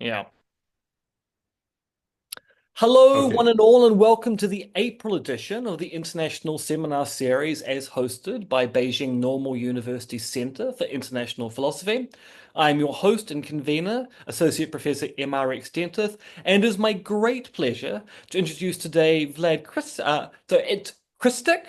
Yeah. Hello, one Okay. and all, and welcome to the April edition of the International Seminar Series as hosted by Beijing Normal University Center for International Philosophy. I'm your host and convener, Associate Professor M.R.X. Dentith, and it is my great pleasure to introduce today Vlad Krstic?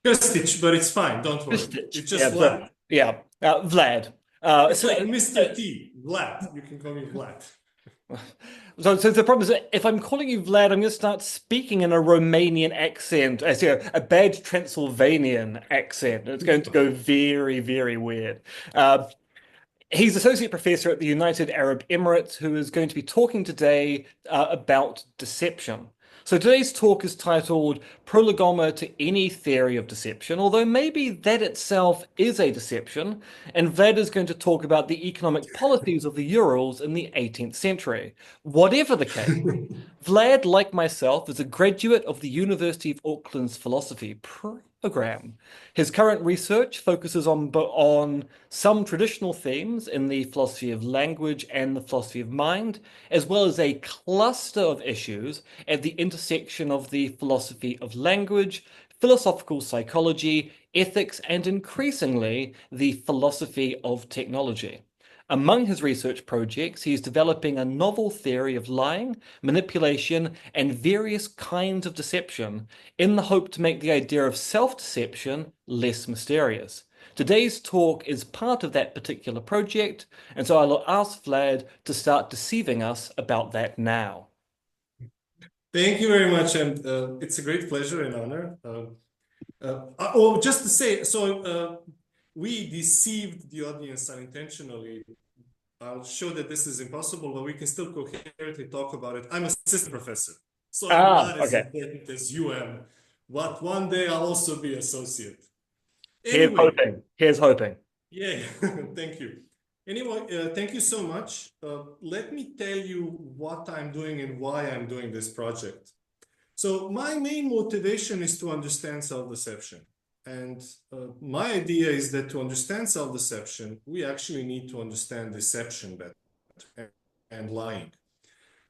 Krstic, but it's fine. Don't worry. Krstic. It's just Vlad. Vlad. It's So, like Mr. T, Vlad. You can call me Vlad. So the problem is that if I'm calling you Vlad, I'm going to start speaking in a Romanian accent, as a bad Transylvanian accent. It's going to go very, very weird. Uh, He's associate professor at the United Arab Emirates, who is going to be talking today about deception. So today's talk is titled Prolegoma to Any Theory of Deception, although maybe that itself is a deception, and Vlad is going to talk about the economic policies of the Urals in the 18th century. Whatever the case, Vlad, like myself, is a graduate of the University of Auckland's philosophy program. His current research focuses on some traditional themes in the philosophy of language and the philosophy of mind, as well as a cluster of issues at the intersection of the philosophy of language, philosophical psychology, ethics, and increasingly the philosophy of technology. Among his research projects, he is developing a novel theory of lying, manipulation, and various kinds of deception in the hope to make the idea of self-deception less mysterious. Today's talk is part of that particular project, and so I'll ask Vlad to start deceiving us about that now. Thank you very much, and it's a great pleasure and honor. Oh, just to say, we deceived the audience unintentionally. I'll show that this is impossible, but we can still coherently talk about it. I'm assistant professor, so I'm Ah, not as okay. important as you am, but one day I'll also be associate. Here's Anyway, hoping. Here's hoping. yeah, thank you. Anyway, thank you so much. Let me tell you what I'm doing and why I'm doing this project. So my main motivation is to understand self-deception. And my idea is that to understand self-deception, we actually need to understand deception better and lying.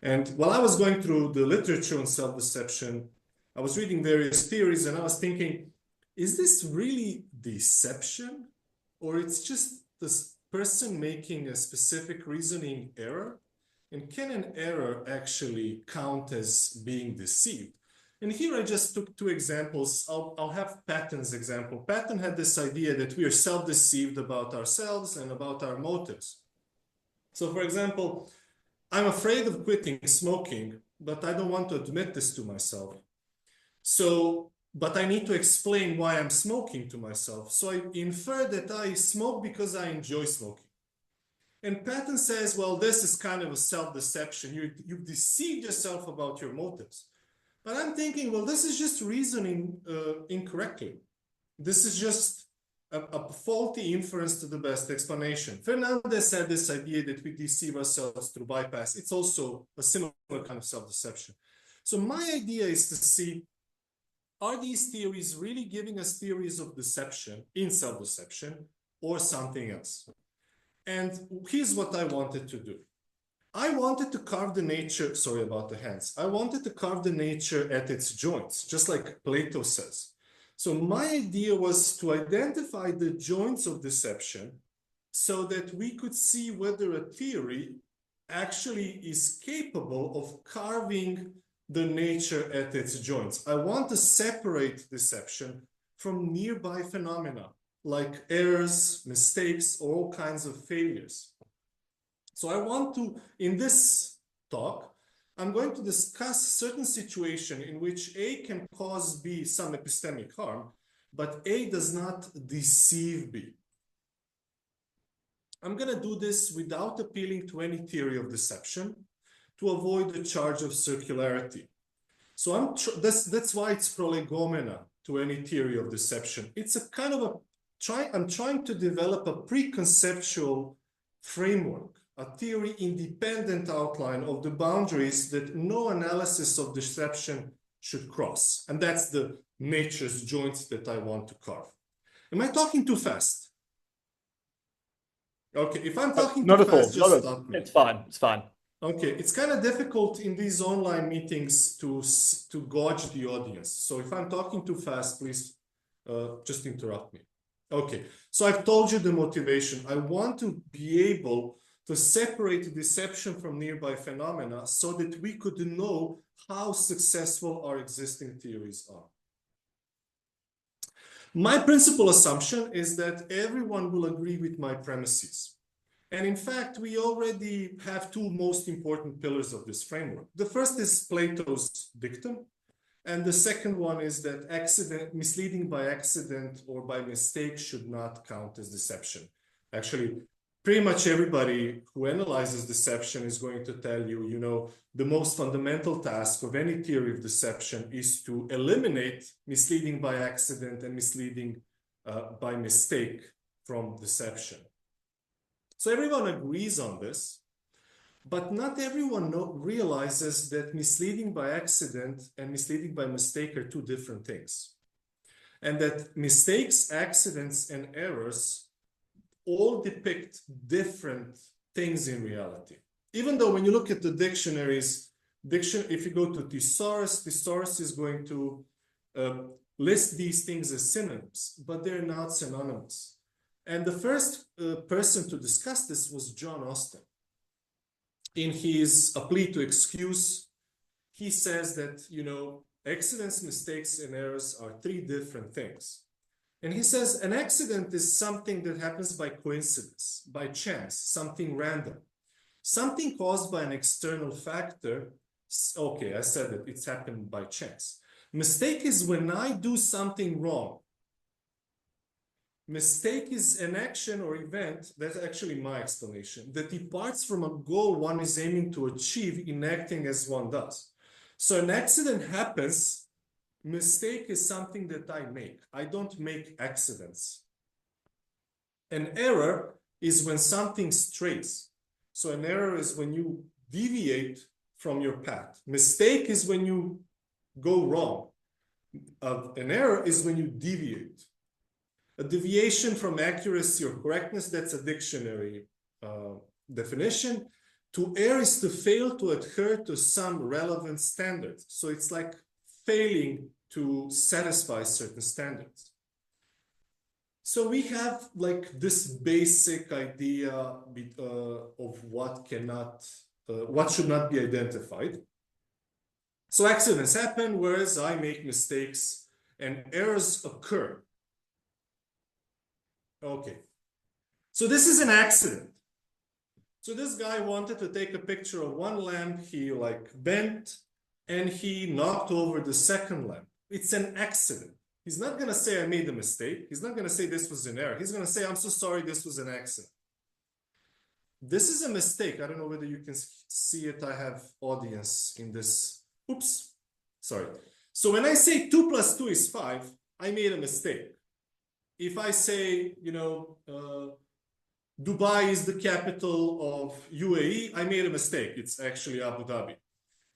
And while I was going through the literature on self-deception, I was reading various theories and I was thinking, is this really deception? Or it's just this person making a specific reasoning error? And can an error actually count as being deceived? And here I just took two examples. I'll have Patton's example. Patton had this idea that we are self-deceived about ourselves and about our motives. So for example, I'm afraid of quitting smoking, but I don't want to admit this to myself. But I need to explain why I'm smoking to myself. So I infer that I smoke because I enjoy smoking. And Patton says, well, this is kind of a self-deception. You've deceived yourself about your motives. But I'm thinking, well, this is just reasoning incorrectly. This is just a faulty inference to the best explanation. Fernandez had this idea that we deceive ourselves through bypass. It's also a similar kind of self-deception. So my idea is to see, are these theories really giving us theories of deception in self-deception or something else? And here's what I wanted to do. I wanted to carve the nature, sorry about the hands. I wanted to carve the nature at its joints, just like Plato says. So my idea was to identify the joints of deception so that we could see whether a theory actually is capable of carving the nature at its joints. I want to separate deception from nearby phenomena like errors, mistakes, or all kinds of failures. So I want to, in this talk, I'm going to discuss certain situation in which A can cause B some epistemic harm, but A does not deceive B. I'm going to do this without appealing to any theory of deception to avoid the charge of circularity. So that's why it's prolegomena to any theory of deception. It's a kind of I'm trying to develop a preconceptual framework, a theory independent outline of the boundaries that no analysis of deception should cross. And that's the nature's joints that I want to carve. Am I talking too fast? Okay, if I'm talking too Not at all. fast, just stop me. It's fine. It's fine. Okay, it's kind of difficult in these online meetings to gauge the audience. So if I'm talking too fast, please just interrupt me. Okay, so I've told you the motivation. I want to be able to separate deception from nearby phenomena so that we could know how successful our existing theories are. My principal assumption is that everyone will agree with my premises. And in fact, we already have two most important pillars of this framework. The first is Plato's dictum. And the second one is that misleading by accident or by mistake should not count as deception. Actually, pretty much everybody who analyzes deception is going to tell you, you know, the most fundamental task of any theory of deception is to eliminate misleading by accident and misleading by mistake from deception. So everyone agrees on this, but not everyone realizes that misleading by accident and misleading by mistake are two different things. And that mistakes, accidents, and errors all depict different things in reality. Even though when you look at the dictionaries, if you go to thesaurus is going to list these things as synonyms, but they're not synonymous. And the first person to discuss this was John Austin. In his A Plea to Excuse, he says that, you know, accidents, mistakes, and errors are three different things. And he says an accident is something that happens by coincidence, by chance, something random, something caused by an external factor. Okay, I said it, it's happened by chance. Mistake is when I do something wrong. Mistake is an action or event, that's actually my explanation, that departs from a goal one is aiming to achieve in acting as one does. So an accident happens, mistake is something that I make. I don't make accidents. An error is when something strays. So an error is when you deviate from your path. Mistake is when you go wrong. An error is when you deviate. A deviation from accuracy or correctness, that's a dictionary definition. To err is to fail to adhere to some relevant standards. So it's like failing to satisfy certain standards. So we have like this basic idea of what should not be identified. So accidents happen, whereas I make mistakes and errors occur. Okay, so this is an accident. So this guy wanted to take a picture of one lamp, he like bent and he knocked over the second lamp. It's an accident. He's not gonna say I made a mistake. He's not gonna say this was an error. He's gonna say, I'm so sorry, this was an accident. This is a mistake. I don't know whether you can see it. I have audience in this. Oops, sorry. So when I say 2 + 2 is 5, I made a mistake. If I say, you know, Dubai is the capital of UAE, I made a mistake. It's actually Abu Dhabi.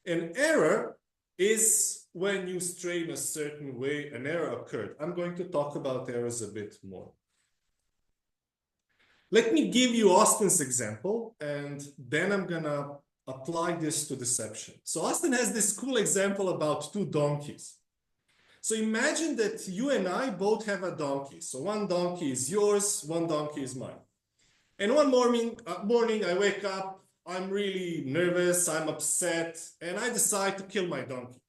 An error is when you stray in a certain way, an error occurred. I'm going to talk about errors a bit more. Let me give you Austin's example, and then I'm gonna apply this to deception. So Austin has this cool example about two donkeys. So imagine that you and I both have a donkey. So one donkey is yours, one donkey is mine. And one morning I wake up, I'm really nervous, I'm upset, and I decide to kill my donkey.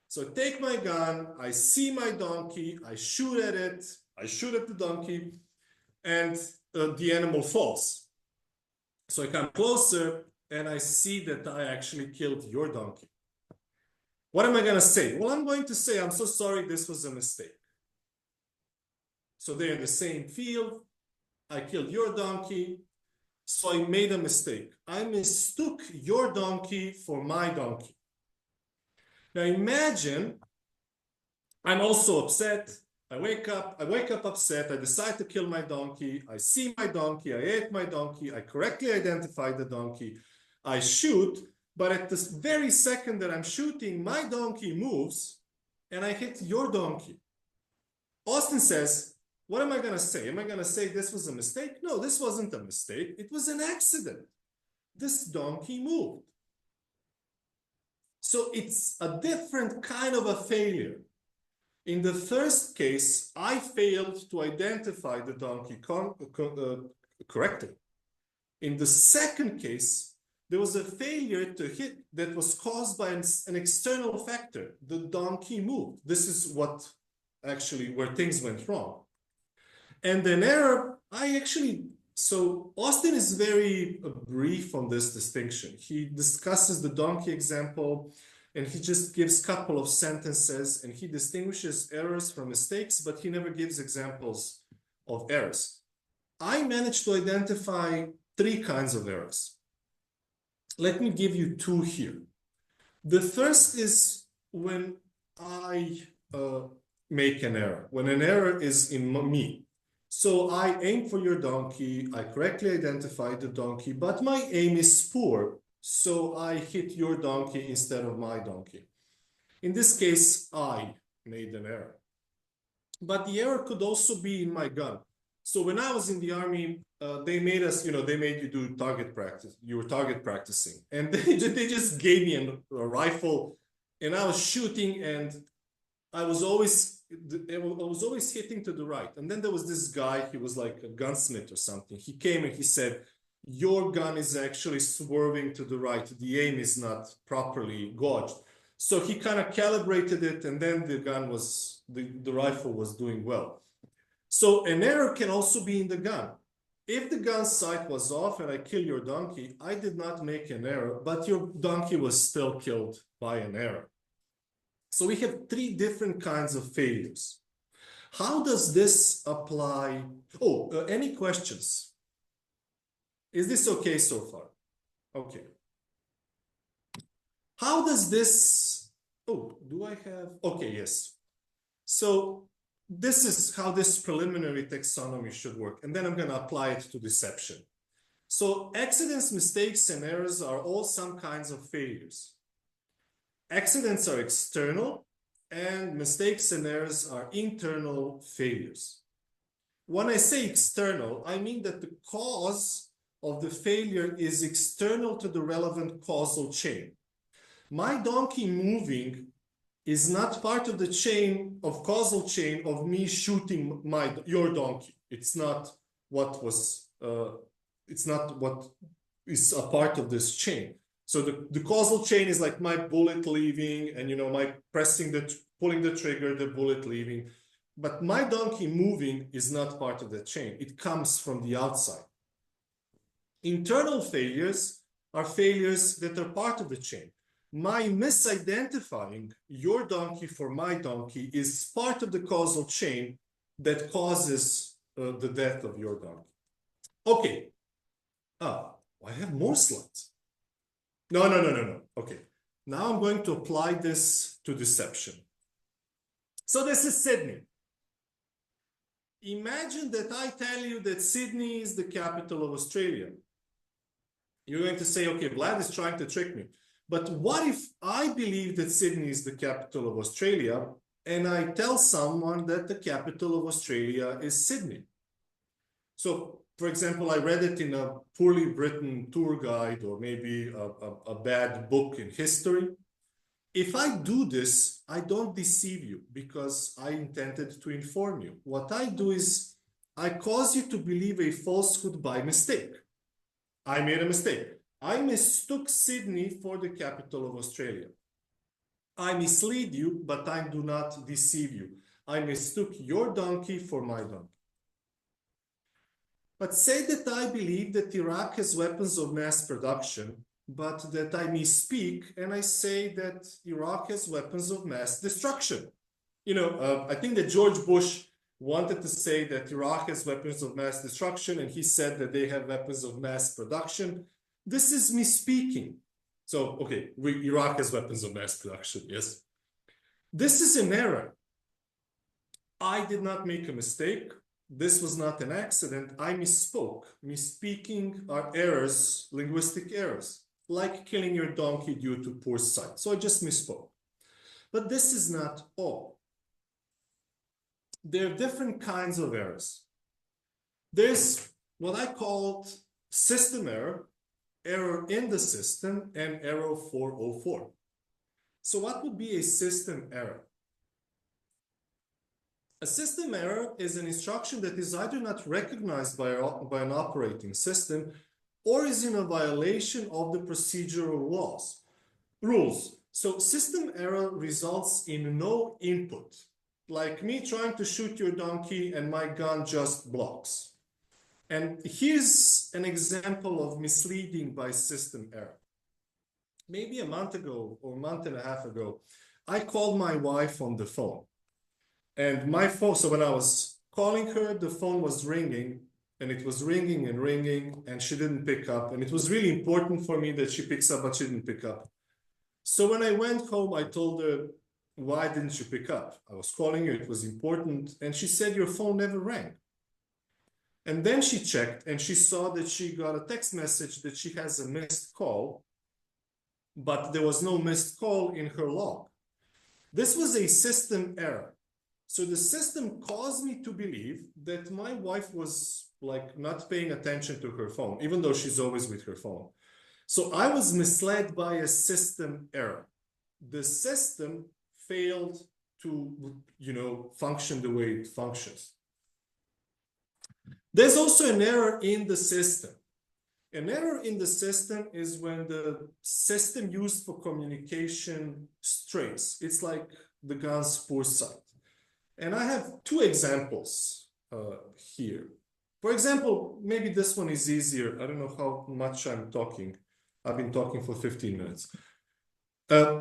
So I take my gun, I see my donkey, I shoot at it, I shoot at the donkey, and the animal falls. So I come closer and I see that I actually killed your donkey. What am I going to say? Well, I'm going to say, I'm so sorry, this was a mistake. So they're in the same field. I killed your donkey. So I made a mistake. I mistook your donkey for my donkey. Now imagine I'm also upset. I wake up upset. I decide to kill my donkey. I see my donkey. I ate my donkey. I correctly identified the donkey. I shoot. But at this very second that I'm shooting, my donkey moves and I hit your donkey. Austin says, what am I going to say? Am I going to say this was a mistake? No, this wasn't a mistake. It was an accident. This donkey moved. So it's a different kind of a failure. In the first case, I failed to identify the donkey correctly. In the second case, there was a failure to hit that was caused by an external factor. The donkey moved. This is what actually where things went wrong. And an error, so Austin is very brief on this distinction. He discusses the donkey example and he just gives a couple of sentences and he distinguishes errors from mistakes, but he never gives examples of errors. I managed to identify 3 kinds of errors. Let me give you 2 here. The first is when I make an error, when an error is in me. So I aim for your donkey, I correctly identify the donkey, but my aim is poor, so I hit your donkey instead of my donkey. In this case, I made an error. But the error could also be in my gun. So when I was in the army, they made us, they made you do target practice. You were target practicing. And they just gave me a rifle and I was shooting and I was always hitting to the right. And then there was this guy, he was like a gunsmith or something. He came and he said, your gun is actually swerving to the right. The aim is not properly gauged. So he kind of calibrated it and then the rifle was doing well. So an error can also be in the gun. If the gun sight was off and I kill your donkey, I did not make an error, but your donkey was still killed by an error. So we have 3 different kinds of failures. How does this apply? Any questions? Is this okay so far? Okay. How does this, do I have, okay, yes. So this is how this preliminary taxonomy should work. And then I'm going to apply it to deception. So accidents, mistakes, and errors are all some kinds of failures. Accidents are external and mistakes and errors are internal failures. When I say external, I mean that the cause of the failure is external to the relevant causal chain. My donkey moving is not part of the causal chain of me shooting your donkey. It's not what is a part of this chain. So the causal chain is like my bullet leaving and, my pulling the trigger, the bullet leaving. But my donkey moving is not part of that chain. It comes from the outside. Internal failures are failures that are part of the chain. My misidentifying your donkey for my donkey is part of the causal chain that causes the death of your donkey. Okay. I have more slides. No. Okay. Now I'm going to apply this to deception. So this is Sydney. Imagine that I tell you that Sydney is the capital of Australia. You're going to say, okay, Vlad is trying to trick me. But what if I believe that Sydney is the capital of Australia and I tell someone that the capital of Australia is Sydney? So, for example, I read it in a poorly written tour guide or maybe a bad book in history. If I do this, I don't deceive you because I intended to inform you. What I do is I cause you to believe a falsehood by mistake. I made a mistake. I mistook Sydney for the capital of Australia. I mislead you, but I do not deceive you. I mistook your donkey for my donkey. But say that I believe that Iraq has weapons of mass production, but that I misspeak and I say that Iraq has weapons of mass destruction. I think that George Bush wanted to say that Iraq has weapons of mass destruction, and he said that they have weapons of mass production. This is misspeaking. So, okay, Iraq has weapons of mass production, yes. This is an error. I did not make a mistake. This was not an accident. I misspoke. Misspeaking are errors, linguistic errors, like killing your donkey due to poor sight. So I just misspoke. But this is not all. there are different kinds of errors. There's what I called system error, error in the system, and error 404. So what would be a system error? A system error is an instruction that is either not recognized by an operating system or is in a violation of the procedural rules. So system error results in no input, like me trying to shoot your donkey and my gun just blocks. And here's an example of misleading by system error. Maybe a month ago or a month and a half ago, I called my wife on the phone. And my phone, so when I was calling her, the phone was ringing, and it was ringing and ringing, and she didn't pick up. And it was really important for me that she picks up, but she didn't pick up. So when I went home, I told her, why didn't you pick up? I was calling you, it was important. And she said, your phone never rang. And then she checked and she saw that she got a text message that she has a missed call, but there was no missed call in her log. This was a system error. So the system caused me to believe that my wife was like not paying attention to her phone, even though she's always with her phone. So I was misled by a system error. The system failed to, function the way it functions. There's also an error in the system. An error in the system is when the system used for communication strays. It's like the gun's poor sight. And I have two examples here. For example, maybe this one is easier. I don't know how much I'm talking. I've been talking for 15 minutes.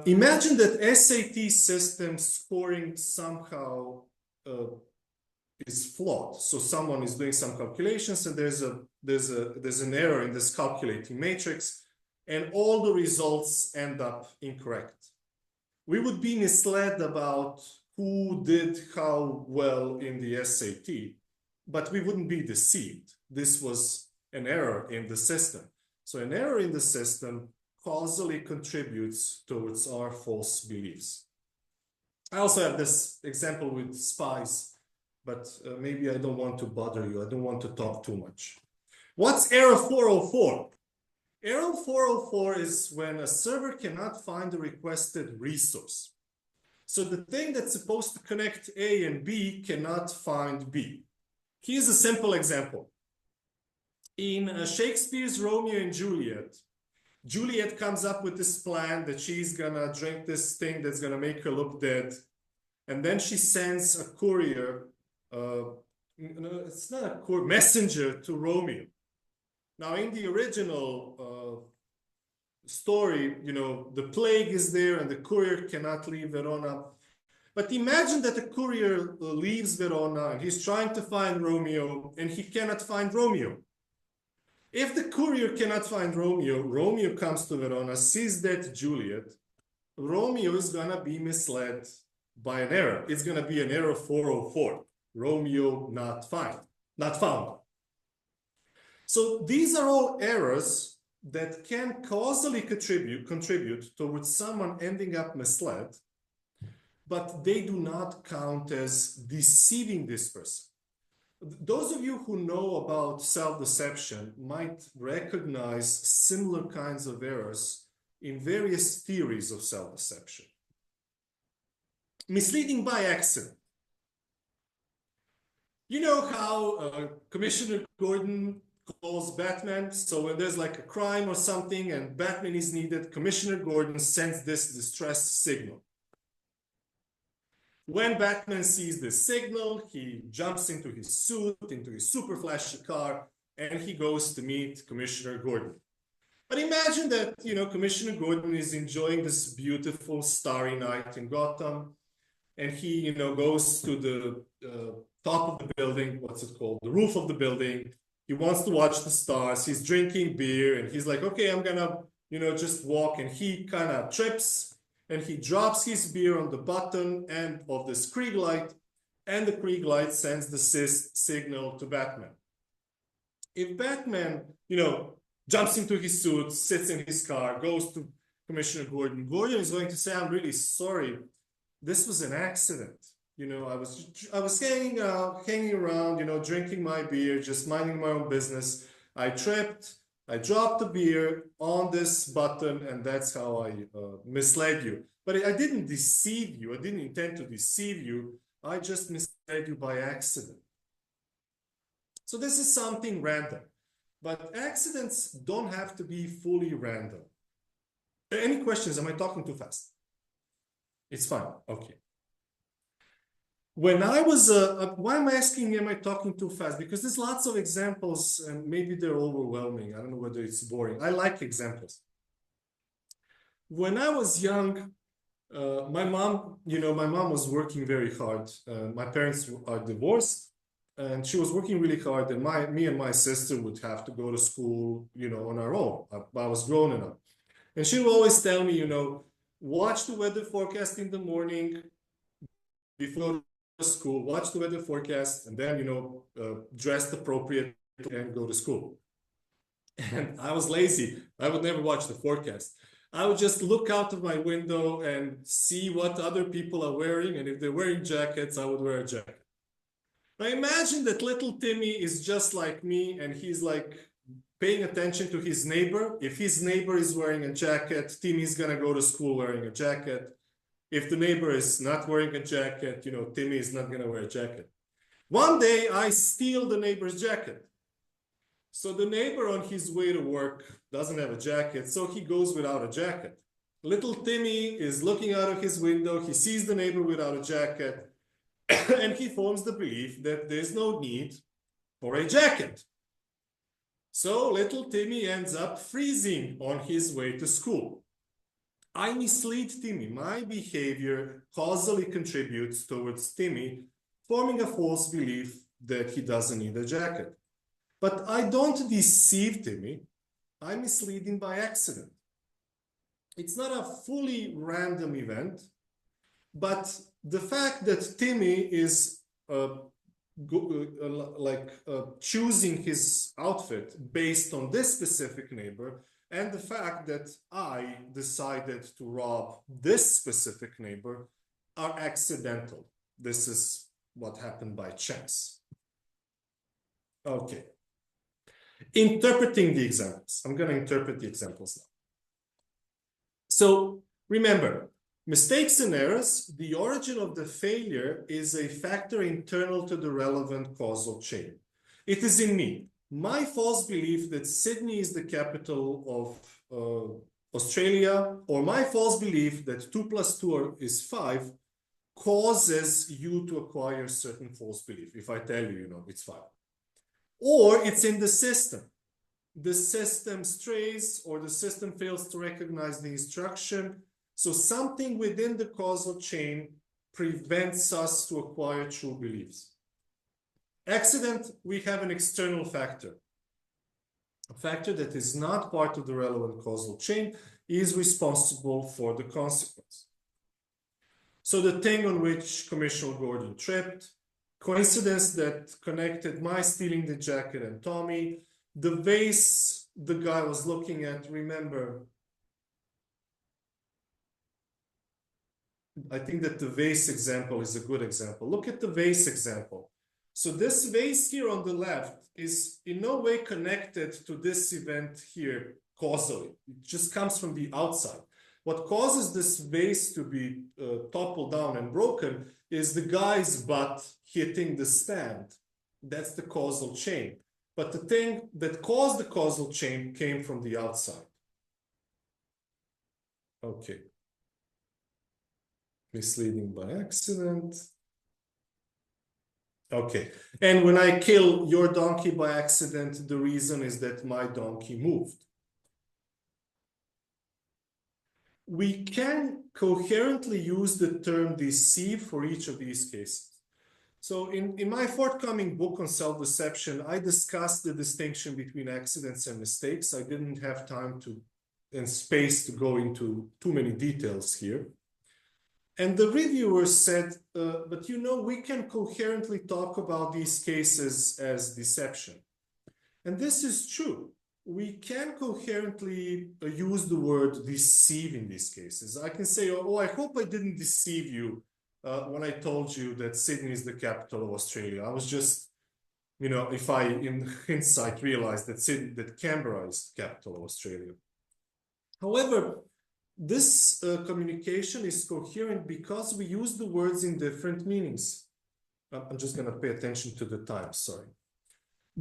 Imagine that SAT system scoring somehow is flawed. So someone is doing some calculations and there's an error in this calculating matrix and all the results end up incorrect. We would be misled about who did how well in the SAT, but we wouldn't be deceived. This was an error in the system. So an error in the system causally contributes towards our false beliefs. I also have this example with spies, but maybe I don't want to bother you. I don't want to talk too much. What's error 404? Error 404 is when a server cannot find the requested resource. So the thing that's supposed to connect A and B cannot find B. Here's a simple example. In Shakespeare's Romeo and Juliet, Juliet comes up with this plan that she's gonna drink this thing that's gonna make her look dead. And then she sends a courier, it's not a courier, messenger to Romeo. Now in the original story, the plague is there and the courier cannot leave Verona. But imagine that the courier leaves Verona and he's trying to find Romeo and he cannot find Romeo. If the courier cannot find Romeo, Romeo comes to Verona, sees that Juliet, Romeo is gonna be misled by an error. It's gonna be an error 404, Romeo not found. So these are all errors that can causally contribute towards someone ending up misled, but they do not count as deceiving this person. Those of you who know about self-deception might recognize similar kinds of errors in various theories of self-deception. Misleading by accident. You know how Commissioner Gordon calls Batman? So when there's like a crime or something and Batman is needed, Commissioner Gordon sends this distress signal. When Batman sees this signal, he jumps into his suit, into his super flashy car, and he goes to meet Commissioner Gordon. But imagine that, Commissioner Gordon is enjoying this beautiful starry night in Gotham, and he, goes to the top of the building, what's it called? The roof of the building. He wants to watch the stars. He's drinking beer, and he's like, okay, I'm gonna, just walk, and he kind of trips, and he drops his beer on the button end of this Krieg light, and the Krieg light sends the signal to Batman. If Batman, jumps into his suit, sits in his car, goes to Commissioner Gordon, Gordon is going to say, I'm really sorry. This was an accident. You know, I was hanging around, you know, drinking my beer, just minding my own business. I tripped, I dropped the beer on this button, and that's how I misled you. But I didn't deceive you. I didn't intend to deceive you. I just misled you by accident. So this is something random, but accidents don't have to be fully random. Any questions? Am I talking too fast? It's fine. Okay. When I was, why am I asking, am I talking too fast? Because there's lots of examples and maybe they're overwhelming. I don't know whether it's boring. I like examples. When I was young, my mom, my mom was working very hard. My parents are divorced and she was working really hard. And me and my sister would have to go to school, on our own. I was grown enough. And she would always tell me, watch the weather forecast in the morning before school, watch the weather forecast, and then, dress appropriately and go to school. And I was lazy. I would never watch the forecast. I would just look out of my window and see what other people are wearing. And if they're wearing jackets, I would wear a jacket. Now imagine that little Timmy is just like me and he's like paying attention to his neighbor. If his neighbor is wearing a jacket, Timmy's gonna go to school wearing a jacket. If the neighbor is not wearing a jacket, Timmy is not gonna wear a jacket. One day I steal the neighbor's jacket. So the neighbor on his way to work doesn't have a jacket, so he goes without a jacket. Little Timmy is looking out of his window, he sees the neighbor without a jacket, and he forms the belief that there's no need for a jacket. So little Timmy ends up freezing on his way to school. I mislead Timmy. My behavior causally contributes towards Timmy forming a false belief that he doesn't need a jacket. But I don't deceive Timmy. I mislead him by accident. It's not a fully random event, but the fact that Timmy is choosing his outfit based on this specific neighbor, and the fact that I decided to rob this specific neighbor are accidental. This is what happened by chance. Okay. Interpreting the examples. I'm going to interpret the examples now. So remember, mistakes and errors, the origin of the failure is a factor internal to the relevant causal chain. It is in me. My false belief that Sydney is the capital of Australia, or my false belief that 2 + 2 is 5, causes you to acquire certain false belief. If I tell you, it's 5. Or it's in the system. The system strays or the system fails to recognize the instruction. So something within the causal chain prevents us to acquire true beliefs. Accident, we have an external factor. A factor that is not part of the relevant causal chain is responsible for the consequence. So the thing on which Commissioner Gordon tripped, coincidence that connected my stealing the jacket and Tommy, the vase the guy was looking at, remember, I think that the vase example is a good example. Look at the vase example. So this vase here on the left is in no way connected to this event here causally. It just comes from the outside. What causes this vase to be toppled down and broken is the guy's butt hitting the stand. That's the causal chain. But the thing that caused the causal chain came from the outside. Okay. Misleading by accident. Okay. And when I kill your donkey by accident, the reason is that my donkey moved. We can coherently use the term deceive for each of these cases. So in my forthcoming book on self-deception, I discussed the distinction between accidents and mistakes. I didn't have time and space to go into too many details here. And the reviewer said, but we can coherently talk about these cases as deception. And this is true. We can coherently use the word deceive in these cases. I can say, oh, I hope I didn't deceive you when I told you that Sydney is the capital of Australia. I was just, if I, in hindsight, realized that Canberra is the capital of Australia. However, this communication is coherent because we use the words in different meanings. I'm just going to pay attention to the time, sorry.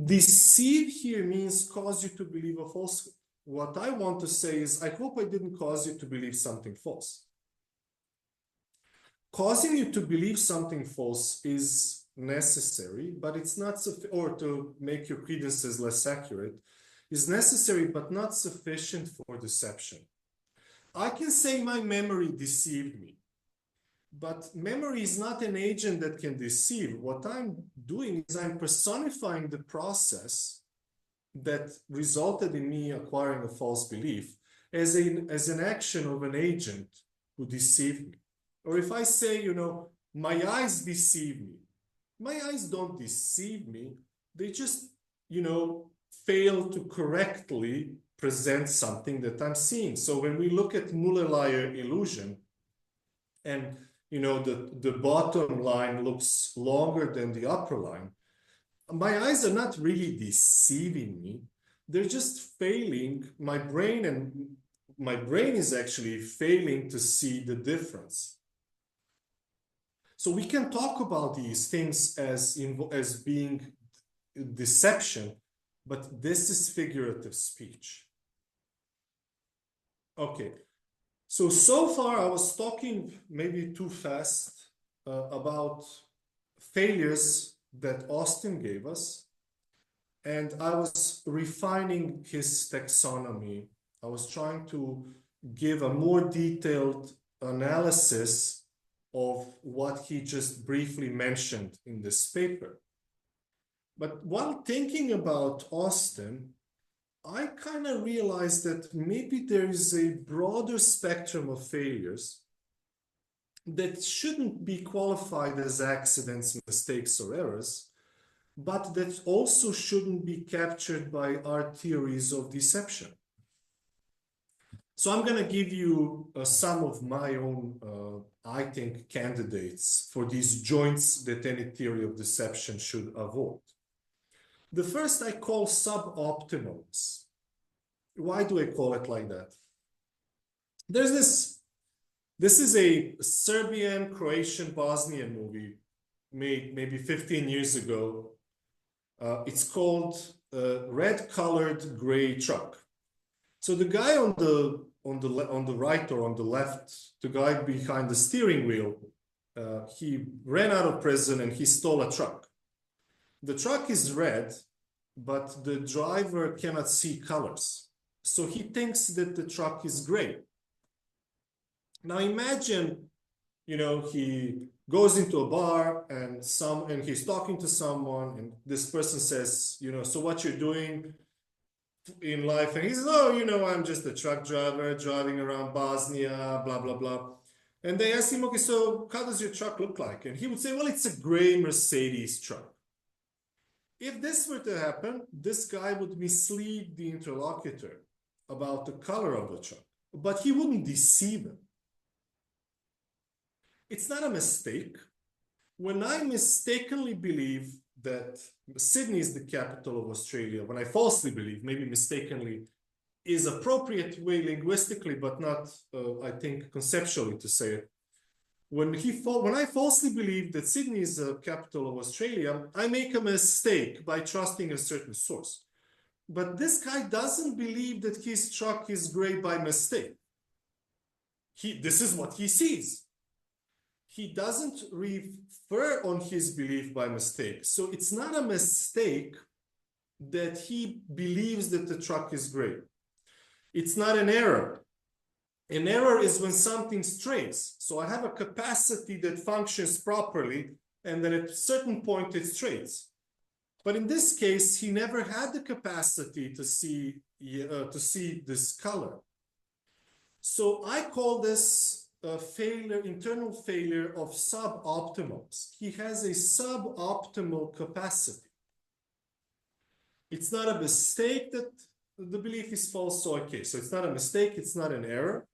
Deceive here means cause you to believe a falsehood. What I want to say is, I hope I didn't cause you to believe something false. Causing you to believe something false is necessary, but it's not sufficient, or to make your credences less accurate, is necessary but not sufficient for deception. I can say my memory deceived me, but memory is not an agent that can deceive. What I'm doing is I'm personifying the process that resulted in me acquiring a false belief as an action of an agent who deceived me. Or if I say, my eyes deceive me, my eyes don't deceive me. They just, fail to correctly present something that I'm seeing. So when we look at Muller-Lyer illusion, and the bottom line looks longer than the upper line, my eyes are not really deceiving me. They're just failing. My brain is actually failing to see the difference. So we can talk about these things as being deception, but this is figurative speech. Okay. So far I was talking maybe too fast about failures that Austin gave us, and I was refining his taxonomy. I was trying to give a more detailed analysis of what he just briefly mentioned in this paper. But while thinking about Austin, I kind of realized that maybe there is a broader spectrum of failures that shouldn't be qualified as accidents, mistakes, or errors, but that also shouldn't be captured by our theories of deception. So I'm going to give you some of my own, I think, candidates for these joints that any theory of deception should avoid. The first I call suboptimals. Why do I call it like that? There's this is a Serbian, Croatian, Bosnian movie made maybe 15 years ago. It's called Red Colored Gray Truck. So the guy on the right or on the left, the guy behind the steering wheel, he ran out of prison and he stole a truck. The truck is red, but the driver cannot see colors. So he thinks that the truck is gray. Now imagine, he goes into a bar and he's talking to someone, and this person says, so what you're doing in life? And he says, oh, I'm just a truck driver driving around Bosnia, blah, blah, blah. And they ask him, okay, so how does your truck look like? And he would say, well, it's a gray Mercedes truck. If this were to happen, this guy would mislead the interlocutor about the color of the truck, but he wouldn't deceive him. It's not a mistake. When I mistakenly believe that Sydney is the capital of Australia, when I falsely believe, maybe mistakenly is appropriate way linguistically, but not, I think, conceptually to say it. When I falsely believe that Sydney is the capital of Australia, I make a mistake by trusting a certain source. But this guy doesn't believe that his truck is gray by mistake. This is what he sees. He doesn't refer on his belief by mistake. So it's not a mistake that he believes that the truck is gray. It's not an error. An error is when something strays. So I have a capacity that functions properly, and then at a certain point it strays. But in this case, he never had the capacity to see this color. So I call this a failure, internal failure of suboptimals. He has a suboptimal capacity. It's not a mistake that the belief is false. So okay, so it's not a mistake, it's not an error.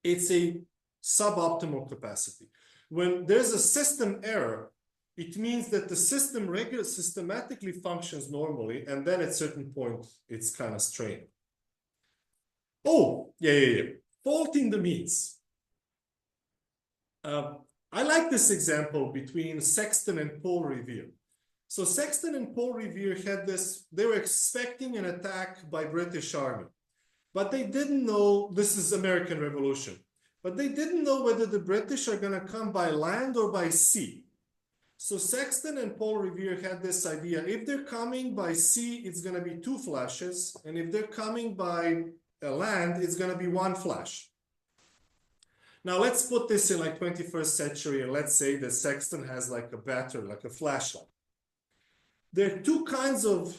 It's a suboptimal capacity. When there's a system error, it means that the system systematically functions normally, and then at a certain point, it's kind of strained. Oh, yeah. Fault in the means. I like this example between Sexton and Paul Revere. So Sexton and Paul Revere had this, they were expecting an attack by British Army, but they didn't know, this is American Revolution, but they didn't know whether the British are going to come by land or by sea. So Sexton and Paul Revere had this idea, if they're coming by sea, it's going to be 2 flashes, and if they're coming by land, it's going to be 1 flash. Now let's put this in like 21st century, and let's say that Sexton has like a battery, like a flashlight. There are 2 kinds of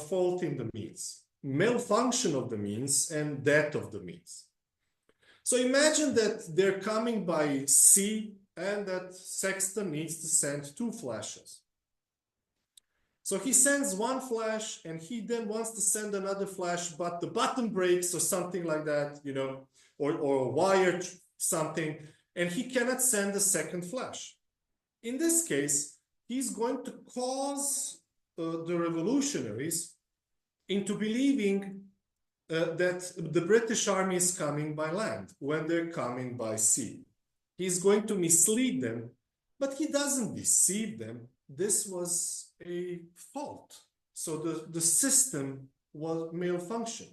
fault in the means: malfunction of the means and death of the means. So imagine that they're coming by sea and that Sexton needs to send 2 flashes. So he sends 1 flash and he then wants to send another flash, but the button breaks or something like that, you know, or wire something, and he cannot send a second flash. In this case, he's going to cause the revolutionaries into believing that the British army is coming by land when they're coming by sea. He's going to mislead them, but he doesn't deceive them. This was a fault. So the system was malfunction.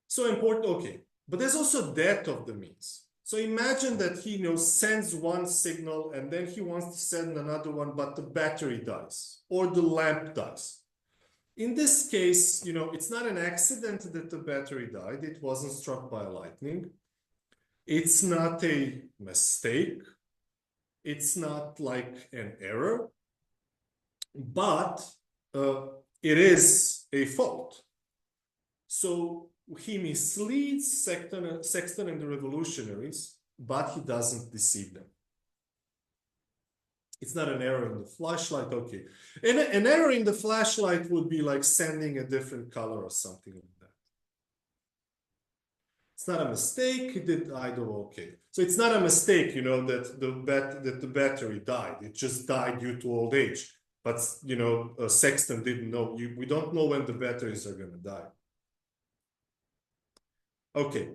So important, okay. But there's also death of the means. So imagine that he, you know, sends 1 signal and then he wants to send another one, but the battery dies or the lamp dies. In this case, you know, it's not an accident that the battery died. It wasn't struck by lightning. It's not a mistake. It's not like an error, but it is a fault. So he misleads Sexton and the revolutionaries, but he doesn't deceive them. It's not an error in the flashlight, okay. And an error in the flashlight would be like sending a different color or something like that. It's not a mistake, it did either, okay. So it's not a mistake, you know, that the battery died. It just died due to old age. But, you know, Sexton didn't know. We don't know when the batteries are going to die. Okay.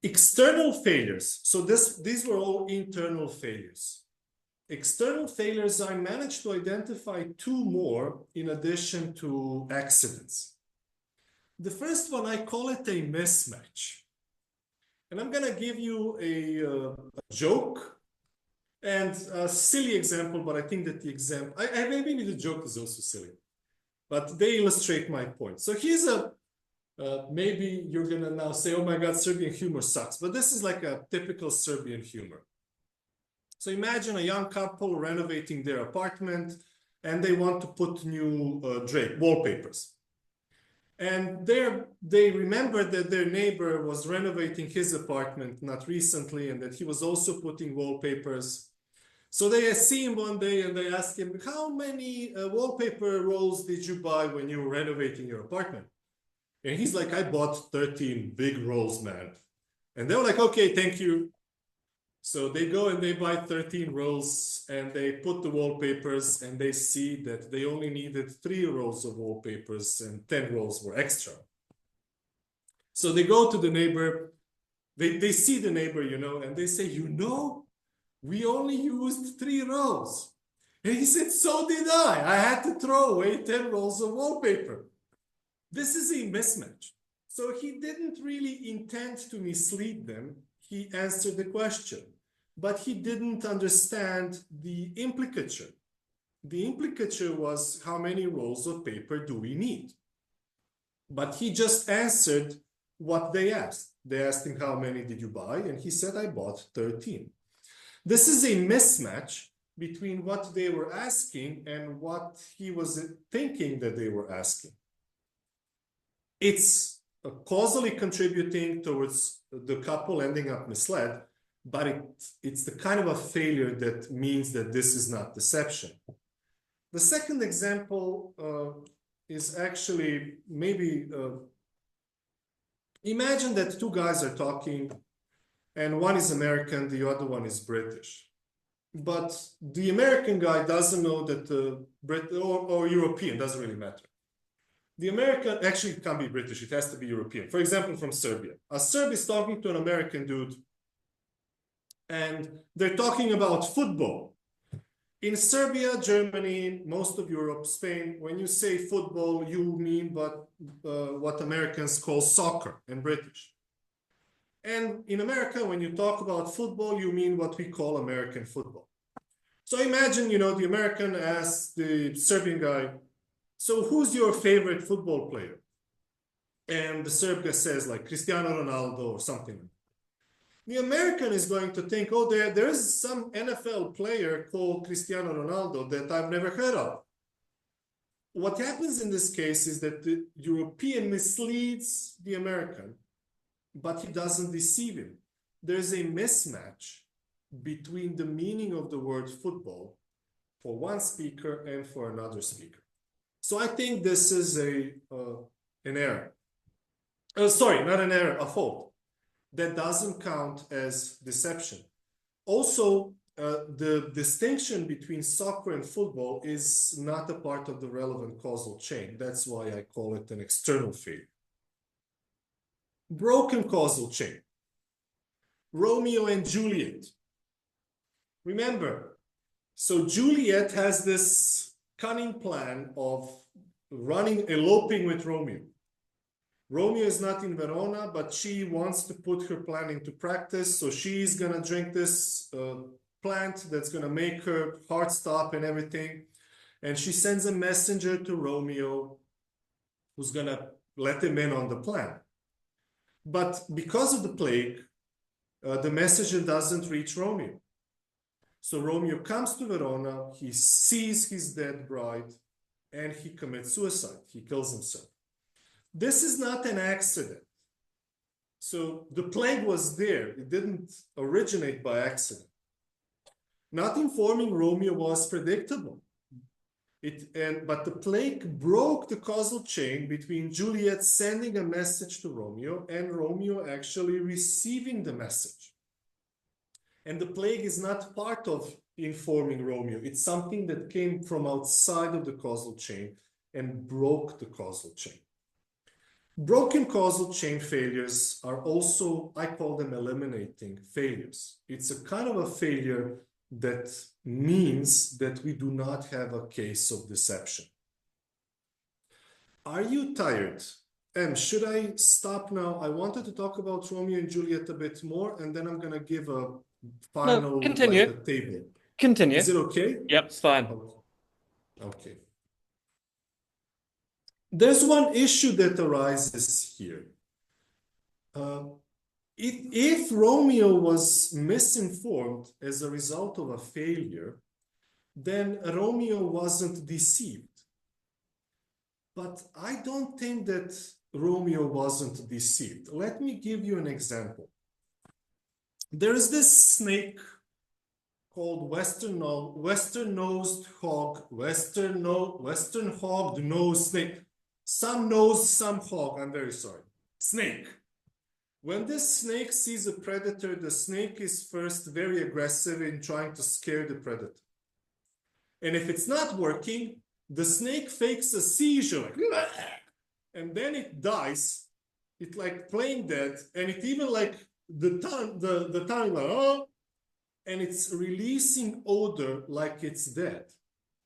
External failures. So these were all internal failures. External failures, I managed to identify 2 more in addition to accidents. The first one, I call it a mismatch. And I'm going to give you a joke and a silly example, but I think that the example, maybe the joke is also silly, but they illustrate my point. So here's maybe you're going to now say, oh my God, Serbian humor sucks, but this is like a typical Serbian humor. So imagine a young couple renovating their apartment and they want to put new wallpapers. And they remember that their neighbor was renovating his apartment not recently and that he was also putting wallpapers. So they see him one day and they ask him, how many wallpaper rolls did you buy when you were renovating your apartment? And he's like, I bought 13 big rolls, man. And they were like, okay, thank you. So they go and they buy 13 rolls and they put the wallpapers and they see that they only needed 3 rolls of wallpapers and 10 rolls were extra. So they go to the neighbor, they see the neighbor, you know, and they say, you know, we only used 3 rolls. And he said, so did I. I had to throw away 10 rolls of wallpaper. This is a mismatch. So he didn't really intend to mislead them. He answered the question, but he didn't understand the implicature. The implicature was how many rolls of paper do we need? But he just answered what they asked. They asked him, how many did you buy? And he said, I bought 13. This is a mismatch between what they were asking and what he was thinking that they were asking. It's causally contributing towards the couple ending up misled, but it's the kind of a failure that means that this is not deception. The second example is actually maybe, imagine that 2 guys are talking and one is American, the other one is British. But the American guy doesn't know that the Brit or European, doesn't really matter. The American, actually it can't be British, it has to be European. For example, from Serbia. A Serb is talking to an American dude and they're talking about football. In Serbia, Germany, most of Europe, Spain, when you say football, you mean what Americans call soccer and British. And in America, when you talk about football, you mean what we call American football. So imagine, the American asks the Serbian guy, so who's your favorite football player? And the Serb guy says like Cristiano Ronaldo or something. The American is going to think, oh, there is some NFL player called Cristiano Ronaldo that I've never heard of. What happens in this case is that the European misleads the American, but he doesn't deceive him. There's a mismatch between the meaning of the word football for one speaker and for another speaker. So I think this is an error. Sorry, not an error, a fault. That doesn't count as deception. Also, the distinction between soccer and football is not a part of the relevant causal chain. That's why I call it an external failure. Broken causal chain. Romeo and Juliet. Remember, so Juliet has this cunning plan of eloping with Romeo. Romeo is not in Verona, but she wants to put her plan into practice. So she's going to drink this plant that's going to make her heart stop and everything. And she sends a messenger to Romeo who's going to let him in on the plan. But because of the plague, the messenger doesn't reach Romeo. So Romeo comes to Verona, he sees his dead bride, and he commits suicide. He kills himself. This is not an accident. So the plague was there. It didn't originate by accident. Not informing Romeo was predictable. But the plague broke the causal chain between Juliet sending a message to Romeo and Romeo actually receiving the message. And the plague is not part of informing Romeo. It's something that came from outside of the causal chain and broke the causal chain. Broken causal chain failures are also, I call them eliminating failures. It's a kind of a failure that means that we do not have a case of deception. Are you tired? Should I stop now? I wanted to talk about Romeo and Juliet a bit more, and then I'm going to give a final continue. like a table. Continue. Is it okay? Yep, it's fine. Okay. There's one issue that arises here. If Romeo was misinformed as a result of a failure, then Romeo wasn't deceived. But I don't think that Romeo wasn't deceived. Let me give you an example. There is this snake called western-nosed hog, western-hogged nose snake. Some nose, some hog, I'm very sorry. Snake. When this snake sees a predator, the snake is first very aggressive in trying to scare the predator. And if it's not working, the snake fakes a seizure, like, and then it dies. It's like plain dead, and it even like the tongue like, oh, and it's releasing odor like it's dead.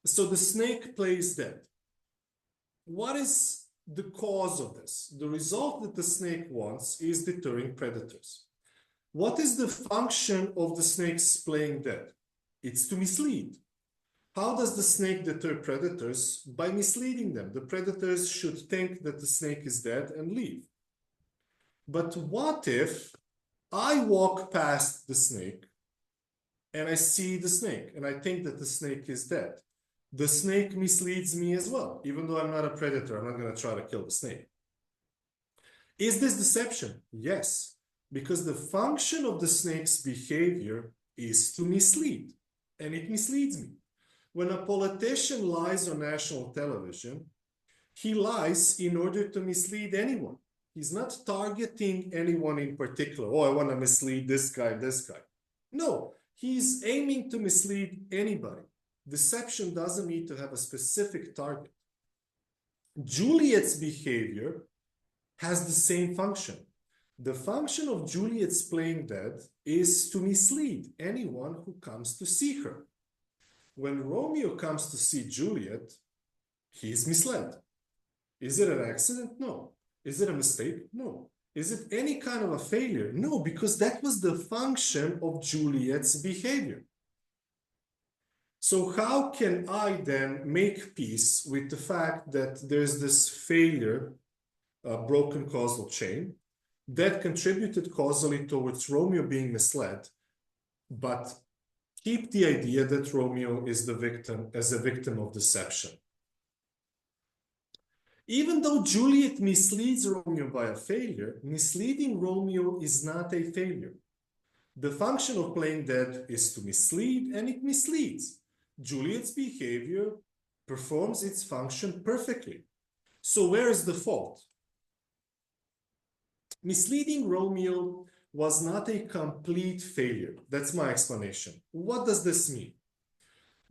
So the snake plays dead. What is the cause of this? The result that the snake wants is deterring predators. What is the function of the snake's playing dead? It's to mislead. How does the snake deter predators? By misleading them. The predators should think that the snake is dead and leave. But what if I walk past the snake and I see the snake and I think that the snake is dead? The snake misleads me as well. Even though I'm not a predator, I'm not going to try to kill the snake. Is this deception? Yes, because the function of the snake's behavior is to mislead, and it misleads me. When a politician lies on national television, he lies in order to mislead anyone. He's not targeting anyone in particular. Oh, I want to mislead this guy, this guy. No, he's aiming to mislead anybody. Deception doesn't need to have a specific target. Juliet's behavior has the same function. The function of Juliet's playing dead is to mislead anyone who comes to see her. When Romeo comes to see Juliet, he is misled. Is it an accident? No. Is it a mistake? No. Is it any kind of a failure? No, because that was the function of Juliet's behavior. So how can I then make peace with the fact that there's this failure, broken causal chain, that contributed causally towards Romeo being misled, but keep the idea that Romeo is the victim as a victim of deception? Even though Juliet misleads Romeo by a failure, misleading Romeo is not a failure. The function of playing dead is to mislead, and it misleads. Juliet's behavior performs its function perfectly. So where is the fault? Misleading Romeo was not a complete failure. That's my explanation. What does this mean?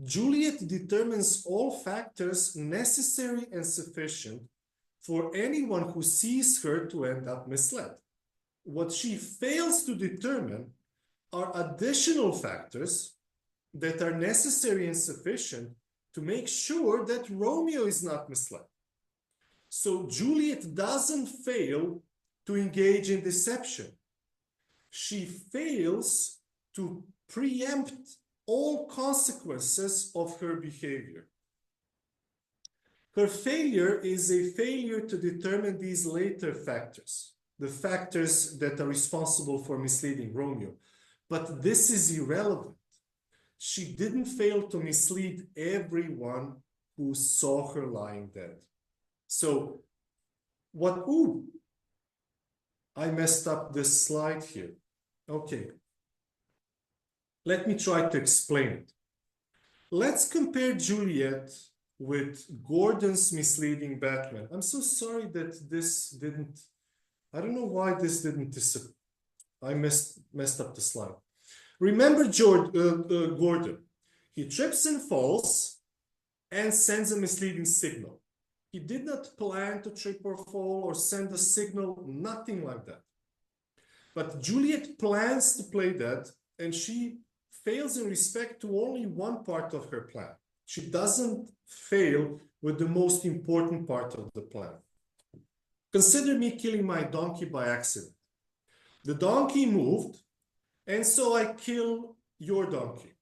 Juliet determines all factors necessary and sufficient for anyone who sees her to end up misled. What she fails to determine are additional factors that are necessary and sufficient to make sure that Romeo is not misled. So Juliet doesn't fail to engage in deception. She fails to preempt all consequences of her behavior. Her failure is a failure to determine these later factors, the factors that are responsible for misleading Romeo. But this is irrelevant. She didn't fail to mislead everyone who saw her lying dead. So what, I messed up this slide here. Okay. Let me try to explain it. Let's compare Juliet with Gordon's misleading Batman. I'm so sorry that this didn't, I don't know why this didn't disappear. I messed up the slide. Remember Gordon. He trips and falls and sends a misleading signal. He did not plan to trip or fall or send a signal, nothing like that. But Juliet plans to play that, and she fails in respect to only one part of her plan. She doesn't fail with the most important part of the plan. Consider me killing my donkey by accident. The donkey moved, and so I kill your donkey.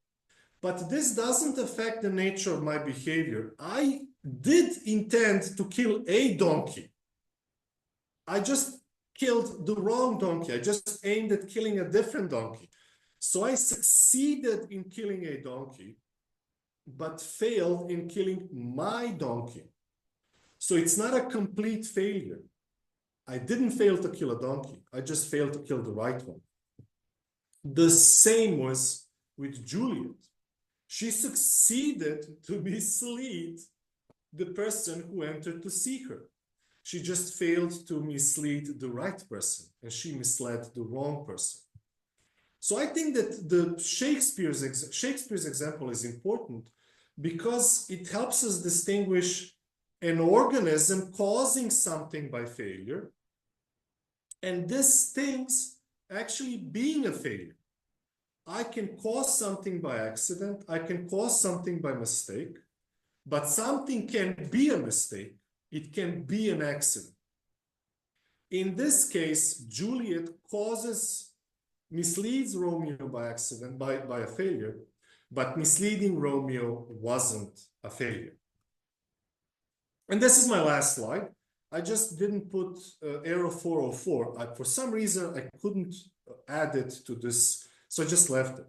But this doesn't affect the nature of my behavior. I did intend to kill a donkey. I just killed the wrong donkey. I just aimed at killing a different donkey. So I succeeded in killing a donkey, but failed in killing my donkey. So it's not a complete failure. I didn't fail to kill a donkey. I just failed to kill the right one. The same was with Juliet. She succeeded to mislead the person who entered to see her. She just failed to mislead the right person, and she misled the wrong person. So I think that the Shakespeare's example is important because it helps us distinguish an organism causing something by failure and this thing's actually being a failure. I can cause something by accident, I can cause something by mistake, but something can be a mistake, it can be an accident. In this case, Juliet misleads Romeo by accident, by a failure, but misleading Romeo wasn't a failure. And this is my last slide. I just didn't put arrow 404. For some reason, I couldn't add it to this, so I just left it.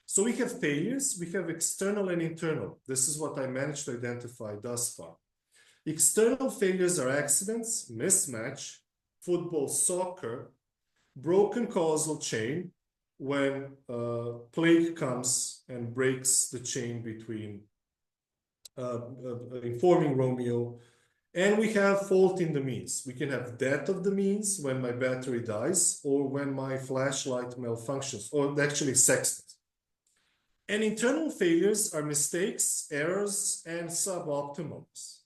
So we have failures, we have external and internal. This is what I managed to identify thus far. External failures are accidents, mismatch, football, soccer, broken causal chain, when plague comes and breaks the chain between informing Romeo And we have fault in the means. We can have death of the means when my battery dies or when my flashlight malfunctions, or actually sextant. And internal failures are mistakes, errors, and suboptimals.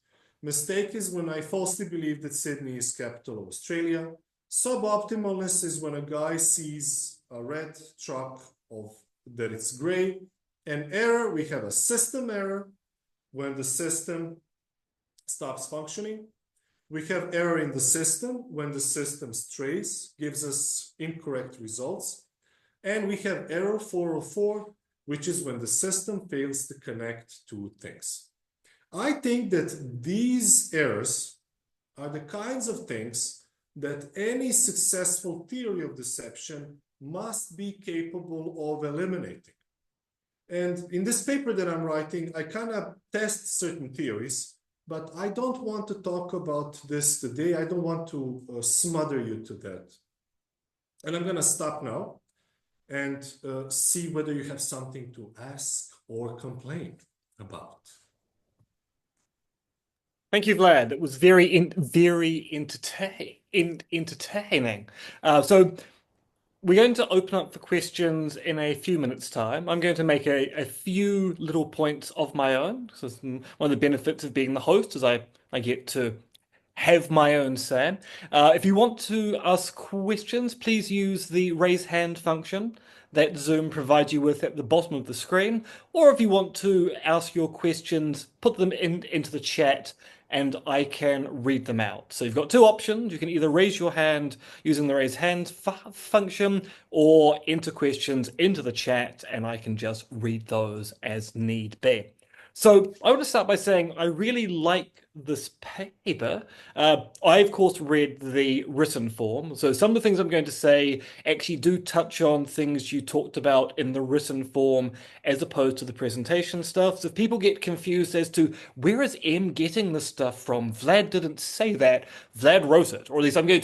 Mistake is when I falsely believe that Sydney is capital of Australia. Suboptimalness is when a guy sees a red truck of that it's gray. And error, we have a system error when the system stops functioning. We have error in the system when the system's trace gives us incorrect results. And we have error 404, which is when the system fails to connect two things. I think that these errors are the kinds of things that any successful theory of deception must be capable of eliminating. And in this paper that I'm writing, I kind of test certain theories, but I don't want to talk about this today. I don't want to smother you to that. And I'm going to stop now and see whether you have something to ask or complain about. Thank you, Vlad. It was very entertaining. So we're going to open up for questions in a few minutes' time. I'm going to make a few little points of my own. So one of the benefits of being the host is I get to have my own say. If you want to ask questions, please use the raise hand function that Zoom provides you with at the bottom of the screen. Or if you want to ask your questions, put them into the chat and I can read them out. So you've got two options. You can either raise your hand using the raise hand function or enter questions into the chat and I can just read those as need be. So I want to start by saying I really like this paper. I, of course, read the written form. So some of the things I'm going to say actually do touch on things you talked about in the written form as opposed to the presentation stuff. So if people get confused as to where is M getting this stuff from, Vlad didn't say that. Vlad wrote it, or at least I'm going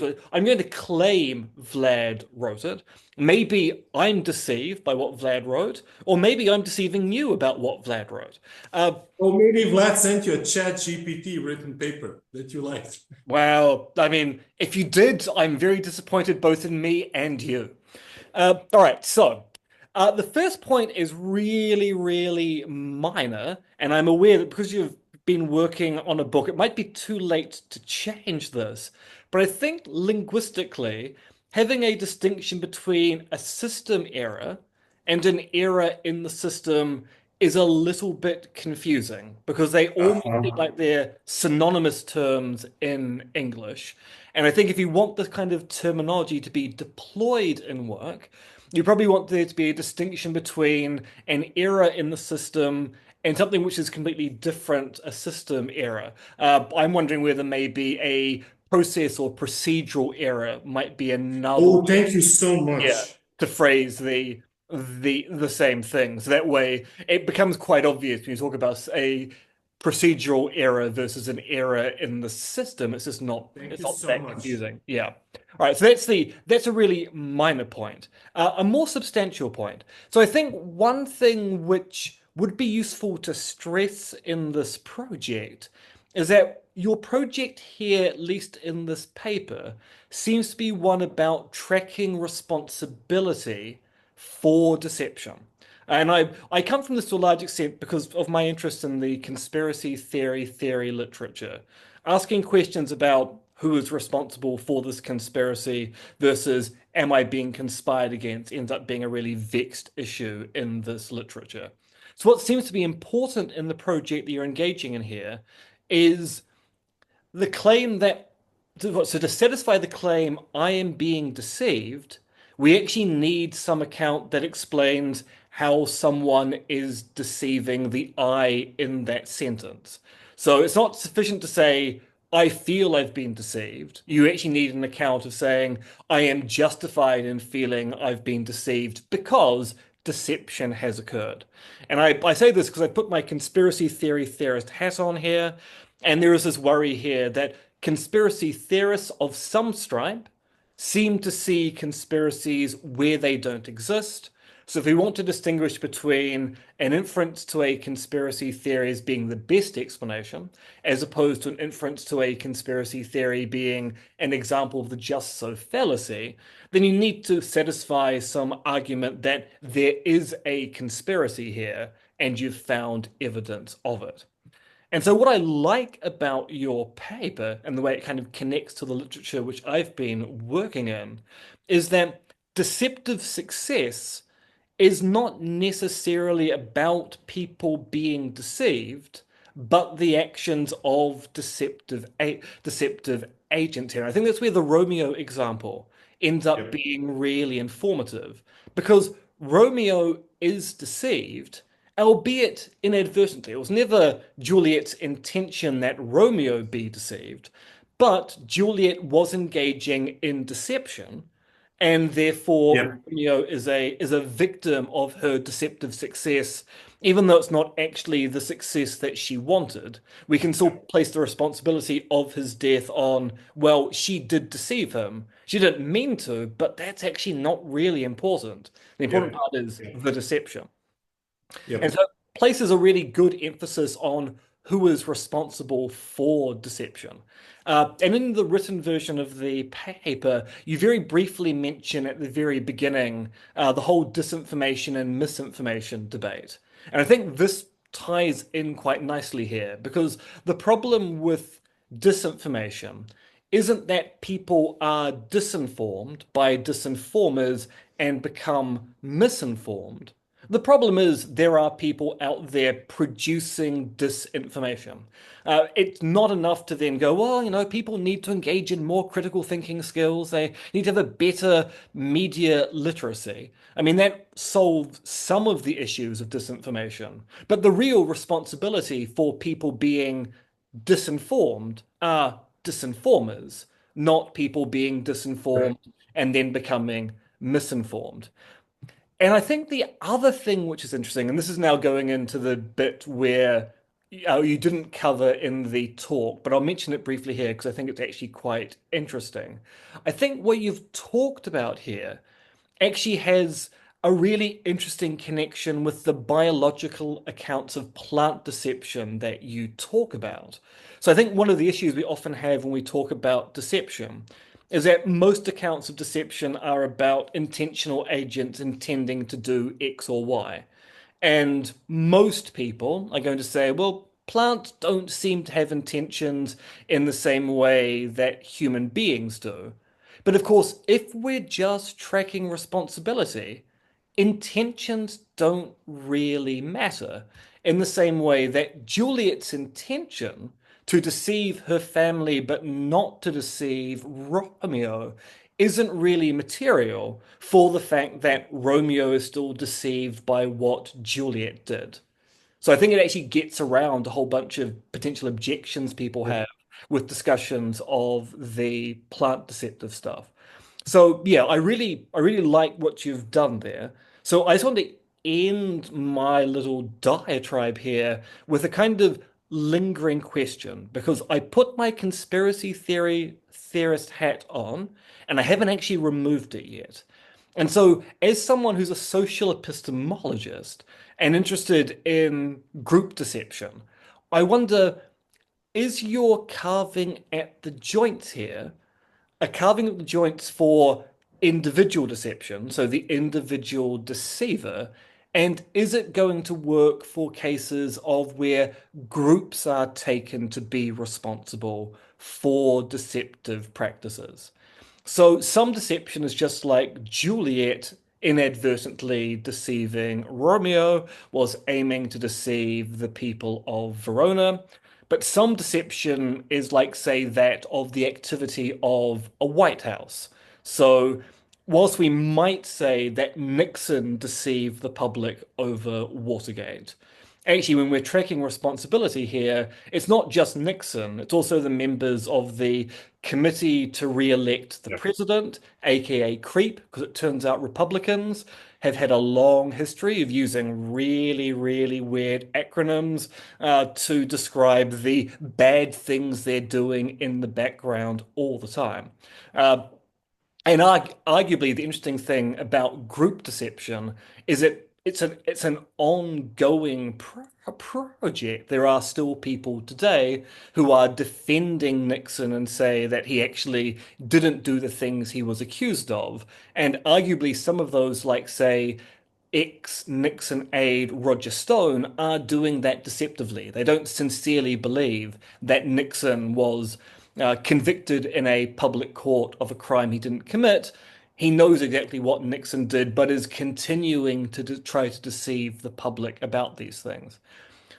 to claim Vlad wrote it. Maybe I'm deceived by what Vlad wrote, or maybe I'm deceiving you about what Vlad wrote. Or maybe Vlad sent you a chat GPT written paper that you liked. Well, I mean, if you did, I'm very disappointed both in me and you. All right, so the first point is really minor, and I'm aware that because you've been working on a book, it might be too late to change this. But I think linguistically, having a distinction between a system error and an error in the system is a little bit confusing because they almost seem Uh-huh. like they're synonymous terms in English. And I think if you want this kind of terminology to be deployed in work, you probably want there to be a distinction between an error in the system and something which is completely different, a system error. I'm wondering whether maybe a process or procedural error might be another Oh, thank you so yeah, much. to phrase the same thing. So that way it becomes quite obvious when you talk about a procedural error versus an error in the system. Thank it's you not so that much. confusing. Yeah. All right, so that's a really minor point. A more substantial point. So I think one thing which would be useful to stress in this project is that your project here, at least in this paper, seems to be one about tracking responsibility for deception. And I come from this to a large extent because of my interest in the conspiracy theory literature, asking questions about who is responsible for this conspiracy versus am I being conspired against ends up being a really vexed issue in this literature. So what seems to be important in the project that you're engaging in here is the claim that so to satisfy the claim I am being deceived, we actually need some account that explains how someone is deceiving the I in that sentence. So it's not sufficient to say I feel I've been deceived. You actually need an account of saying I am justified in feeling I've been deceived because deception has occurred. And I say this because I put my conspiracy theorist hat on here, and there is this worry here that conspiracy theorists of some stripe seem to see conspiracies where they don't exist, So if we want to distinguish between an inference to a conspiracy theory as being the best explanation, as opposed to an inference to a conspiracy theory being an example of the just so fallacy, then you need to satisfy some argument that there is a conspiracy here and you've found evidence of it. And so, what I like about your paper and the way it kind of connects to the literature which I've been working in is that deceptive success is not necessarily about people being deceived, but the actions of deceptive agents here. I think that's where the Romeo example ends up Yep. being really informative because Romeo is deceived, albeit inadvertently. It was never Juliet's intention that Romeo be deceived, but Juliet was engaging in deception and therefore Yep. Romeo is a victim of her deceptive success, even though it's not actually the success that she wanted. We can still place the responsibility of his death on, well, she did deceive him. She didn't mean to, but that's actually not really important. The important Yep. part is Yep. the deception. And Yep. so it places a really good emphasis on who is responsible for deception. And in the written version of the paper, you very briefly mention at the very beginning the whole disinformation and misinformation debate. And I think this ties in quite nicely here because the problem with disinformation isn't that people are disinformed by disinformers and become misinformed. The problem is there are people out there producing disinformation. It's not enough to then go, well, people need to engage in more critical thinking skills. They need to have a better media literacy. I mean, that solves some of the issues of disinformation. But the real responsibility for people being disinformed are disinformers, not people being disinformed and then becoming misinformed. And I think the other thing which is interesting, and this is now going into the bit where you didn't cover in the talk, but I'll mention it briefly here because I think it's actually quite interesting. I think what you've talked about here actually has a really interesting connection with the biological accounts of plant deception that you talk about. So I think one of the issues we often have when we talk about deception is that most accounts of deception are about intentional agents intending to do X or Y. And most people are going to say, well, plants don't seem to have intentions in the same way that human beings do. But of course, if we're just tracking responsibility, intentions don't really matter in the same way that Juliet's intention to deceive her family but not to deceive Romeo isn't really material for the fact that Romeo is still deceived by what Juliet did. So I think it actually gets around a whole bunch of potential objections people Yep. have with discussions of the plant deceptive stuff. So yeah, I really like what you've done there. So I just want to end my little diatribe here with a kind of lingering question because I put my conspiracy theorist hat on and I haven't actually removed it yet. And so, as someone who's a social epistemologist and interested in group deception, I wonder, is your carving at the joints here a carving at the joints for individual deception, so the individual deceiver, and is it going to work for cases of where groups are taken to be responsible for deceptive practices? So some deception is just like Juliet inadvertently deceiving Romeo was aiming to deceive the people of Verona. But some deception is like, say, that of the activity of a White House. So whilst we might say that Nixon deceived the public over Watergate, actually, when we're tracking responsibility here, it's not just Nixon, it's also the members of the committee to re-elect the Yep. president, aka CREEP, because it turns out Republicans have had a long history of using really, really weird acronyms to describe the bad things they're doing in the background all the time. Uh, And arguably, the interesting thing about group deception is it's an ongoing project. There are still people today who are defending Nixon and say that he actually didn't do the things he was accused of. And arguably, some of those, like say, ex-Nixon aide Roger Stone, are doing that deceptively. They don't sincerely believe that Nixon was convicted in a public court of a crime he didn't commit. He knows exactly what Nixon did, but is continuing to try to deceive the public about these things.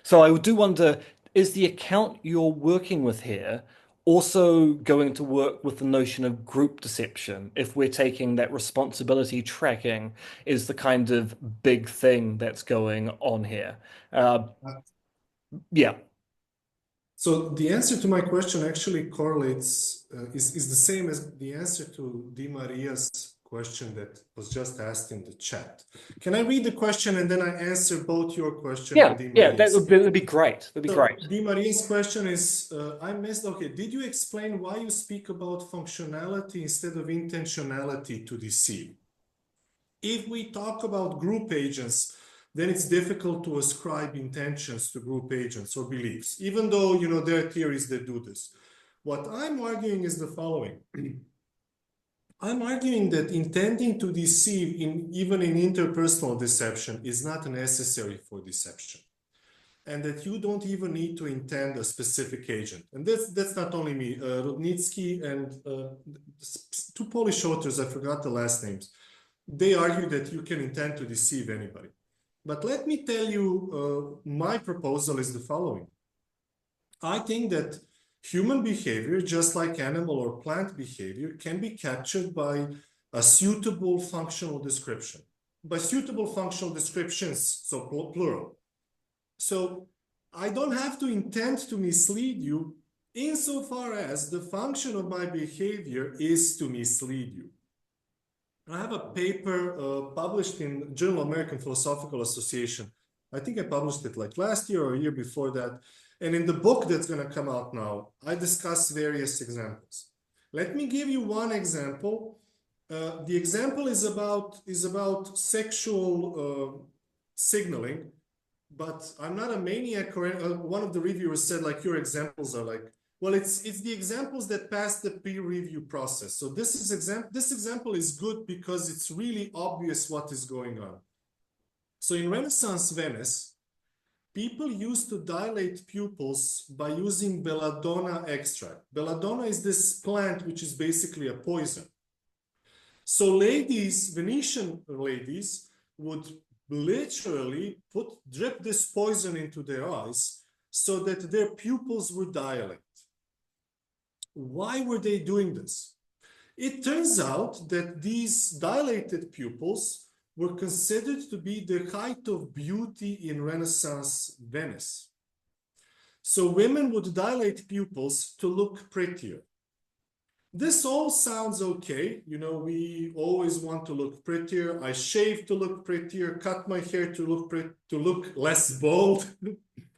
So I do wonder, is the account you're working with here also going to work with the notion of group deception if we're taking that responsibility tracking is the kind of big thing that's going on here? Uh, Uh, yeah. So the answer to my question actually correlates, is the same as the answer to Di Maria's question that was just asked in the chat. Can I read the question and then I answer both your question Yeah, and Di yeah, Maria's? that'd be great. That'd be So great. Di Maria's question is, I missed, okay, did you explain why you speak about functionality instead of intentionality to deceive? If we talk about group agents, then it's difficult to ascribe intentions to group agents or beliefs, even though, there are theories that do this. What I'm arguing is the following. I'm arguing that intending to deceive even in interpersonal deception is not necessary for deception, and that you don't even need to intend a specific agent. And that's not only me, Rudnitsky and two Polish authors, I forgot the last names. They argue that you can intend to deceive anybody. But let me tell you, my proposal is the following. I think that human behavior, just like animal or plant behavior, can be captured by a suitable functional description. By suitable functional descriptions, so plural. So I don't have to intend to mislead you insofar as the function of my behavior is to mislead you. I have a paper published in Journal American Philosophical Association. I think I published it like last year or a year before that. And in the book that's going to come out now, I discuss various examples. Let me give you one example. The example is about sexual signaling, but I'm not a maniac. Or one of the reviewers said, like, your examples are like, well, it's the examples that pass the peer review process. So this example is good because it's really obvious what is going on. So in Renaissance Venice, people used to dilate pupils by using belladonna extract. Belladonna is this plant which is basically a poison. So ladies, Venetian ladies, would literally drip this poison into their eyes so that their pupils would dilate. Why were they doing this? It turns out that these dilated pupils were considered to be the height of beauty in Renaissance Venice. So women would dilate pupils to look prettier. This all sounds okay. We always want to look prettier. I shave to look prettier, cut my hair to look less bald,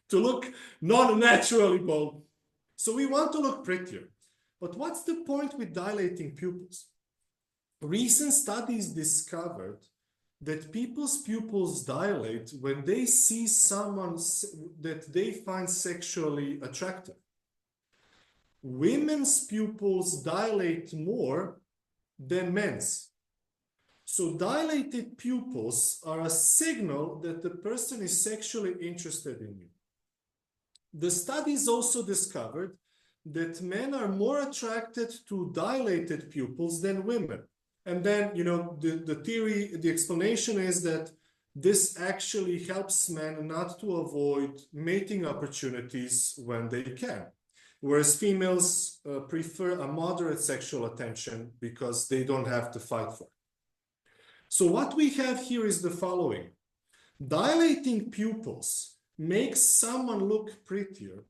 to look non-naturally bald. So we want to look prettier. But what's the point with dilating pupils? Recent studies discovered that people's pupils dilate when they see someone that they find sexually attractive. Women's pupils dilate more than men's. So dilated pupils are a signal that the person is sexually interested in you. The studies also discovered that men are more attracted to dilated pupils than women. And then, the theory, the explanation is that this actually helps men not to avoid mating opportunities when they can. Whereas females prefer a moderate sexual attention because they don't have to fight for it. So what we have here is the following. Dilating pupils makes someone look prettier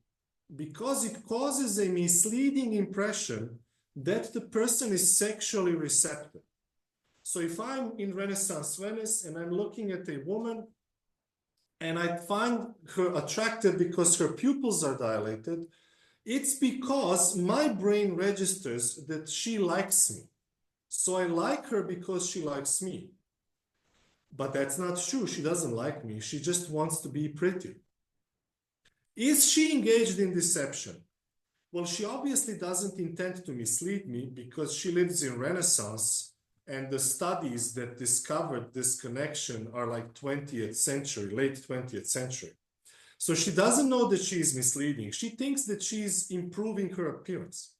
because it causes a misleading impression that the person is sexually receptive. So if I'm in Renaissance Venice and I'm looking at a woman and I find her attractive because her pupils are dilated, it's because my brain registers that she likes me. So I like her because she likes me. But that's not true. She doesn't like me. She just wants to be pretty. Is she engaged in deception? Well, she obviously doesn't intend to mislead me because she lives in Renaissance and the studies that discovered this connection are like 20th century, late 20th century. So she doesn't know that she is misleading. She thinks that she's improving her appearance.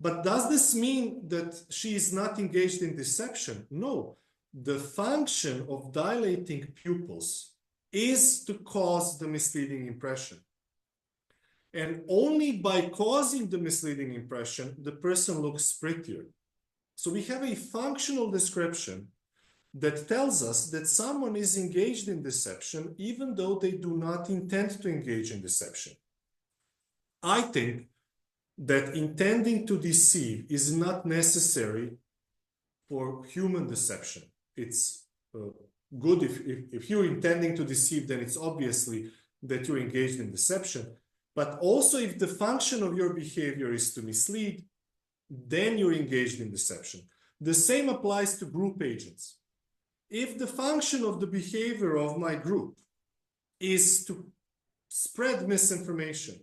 But does this mean that she is not engaged in deception? No. The function of dilating pupils is to cause the misleading impression. And only by causing the misleading impression, the person looks prettier. So we have a functional description that tells us that someone is engaged in deception, even though they do not intend to engage in deception. I think that intending to deceive is not necessary for human deception. It's good if you're intending to deceive, then it's obviously that you're engaged in deception. But also if the function of your behavior is to mislead, then you're engaged in deception. The same applies to group agents. If the function of the behavior of my group is to spread misinformation,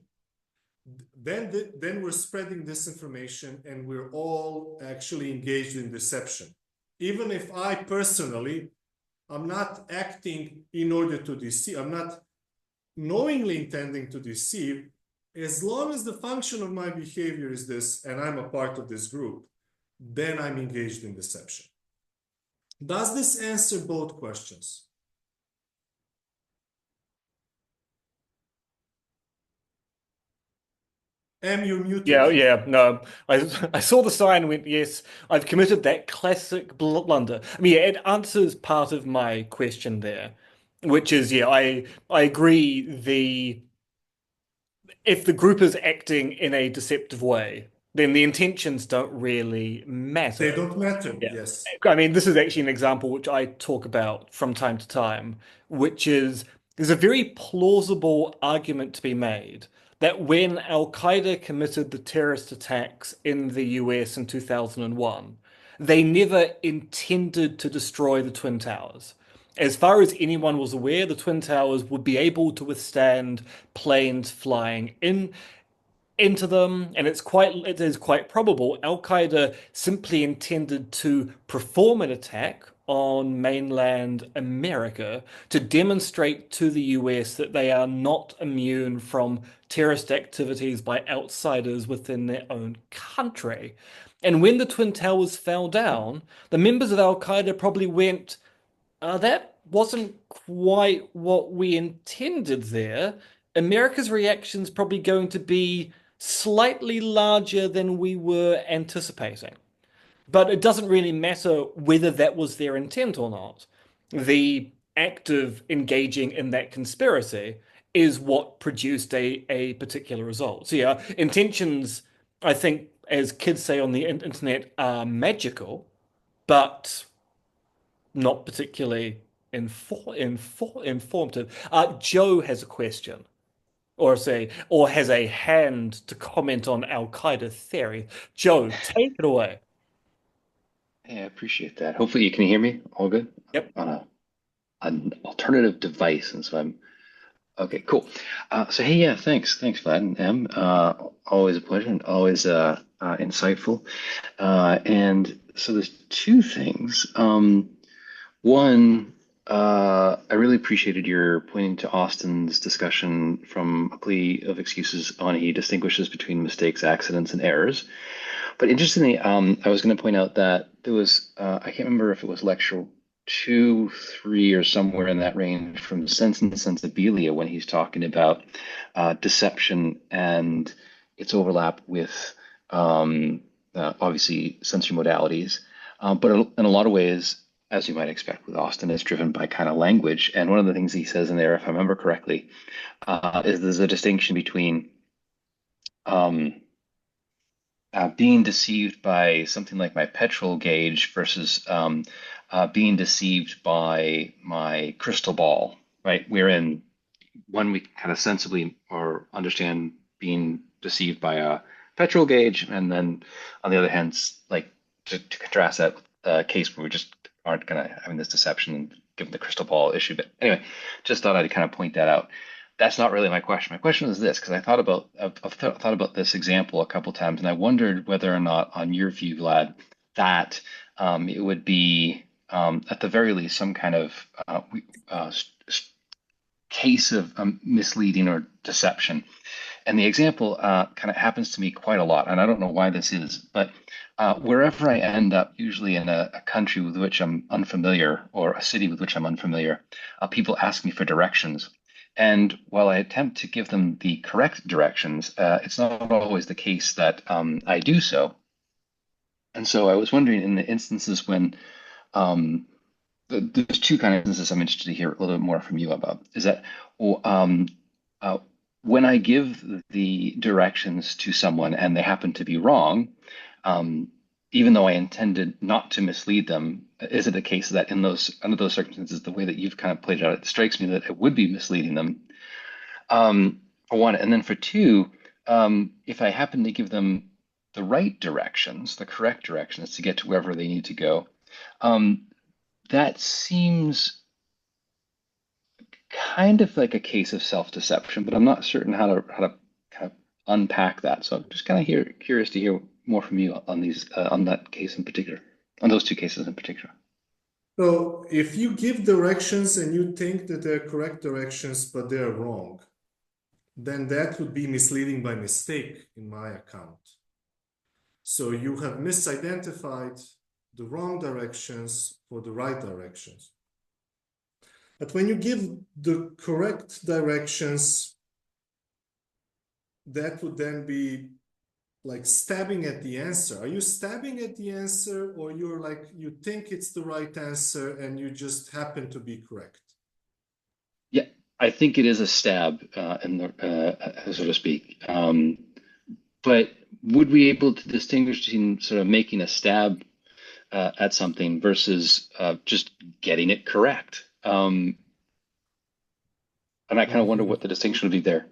then we're spreading disinformation and we're all actually engaged in deception. Even if I personally, I'm not acting in order to deceive, I'm not knowingly intending to deceive, as long as the function of my behavior is this and I'm a part of this group, then I'm engaged in deception. Does this answer both questions? You're muted. Yeah, no. I saw the sign and went, yes, I've committed that classic blunder. I mean, yeah, it answers part of my question there, which is, yeah, I agree if the group is acting in a deceptive way, then the intentions don't really They matter. don't matter, Yeah. yes. I mean, this is actually an example which I talk about from time to time, which is there's a very plausible argument to be made that when Al Qaeda committed the terrorist attacks in the US in 2001, they never intended to destroy the Twin Towers. As far as anyone was aware, the Twin Towers would be able to withstand planes flying into them, and it is quite probable Al Qaeda simply intended to perform an attack on mainland America to demonstrate to the US that they are not immune from terrorist activities by outsiders within their own country. And when the Twin Towers fell down, the members of Al Qaeda probably went, that wasn't quite what we intended there. America's reaction's probably going to be slightly larger than we were anticipating. But it doesn't really matter whether that was their intent or not. The act of engaging in that conspiracy is what produced a particular result. So, yeah, intentions, I think, as kids say on the internet, are magical, but not particularly informative. Joe has a question, or has a hand to comment on Al Qaeda theory. Joe, take it away. Hey, I appreciate that. Hopefully you can hear me. All good? Yep. On an alternative device, and so I'm okay. Cool. So hey, yeah, thanks, Vlad and Em. Always a pleasure and always insightful. And so there's two things. One, I really appreciated your pointing to Austin's discussion from a plea of excuses on he distinguishes between mistakes, accidents, and errors. But interestingly, I was going to point out that there was, I can't remember if it was lecture two, three, or somewhere in that range from Sense and Sensibilia when he's talking about deception and its overlap with obviously sensory modalities. But in a lot of ways, as you might expect with Austin, it's driven by kind of language. And one of the things he says in there, if I remember correctly, is there's a distinction between being deceived by something like my petrol gauge versus being deceived by my crystal ball, right? Wherein one we kind of sensibly or understand being deceived by a petrol gauge, and then on the other hand, like to contrast that with a case where we just aren't kind of having this deception given the crystal ball issue. But anyway, just thought I'd kind of point that out. That's not really my question. My question is this, because I've thought about this example a couple times, and I wondered whether or not, on your view, Vlad, that it would be at the very least some kind of case of misleading or deception. And the example kind of happens to me quite a lot, and I don't know why this is, but wherever I end up, usually in a country with which I'm unfamiliar or a city with which I'm unfamiliar, people ask me for directions. And while I attempt to give them the correct directions, it's not always the case that I do so. And so I was wondering, in the instances when there's two kind of instances I'm interested to hear a little bit more from you about, is that uh, when I give the directions to someone and they happen to be wrong, um, even though I intended not to mislead them, is it the case that under those circumstances, the way that you've kind of played it out, it strikes me that it would be misleading them, for one. And then for two, if I happen to give them the right directions, the correct directions to get to wherever they need to go, um, that seems kind of like a case of self-deception, but I'm not certain how to kind of unpack that. So I'm just kind of curious to hear more from you on on that case in particular, on those two cases in particular. So if you give directions and you think that they're correct directions, but they're wrong, then that would be misleading by mistake in my account. So you have misidentified the wrong directions for the right directions. But when you give the correct directions, that would then be like stabbing at the answer. Are you stabbing at the answer, or you're like, you think it's the right answer and you just happen to be correct? Yeah, I think it is a stab, so to speak. But would we be able to distinguish between sort of making a stab at something versus just getting it correct? And I kind of wonder what the distinction would be there.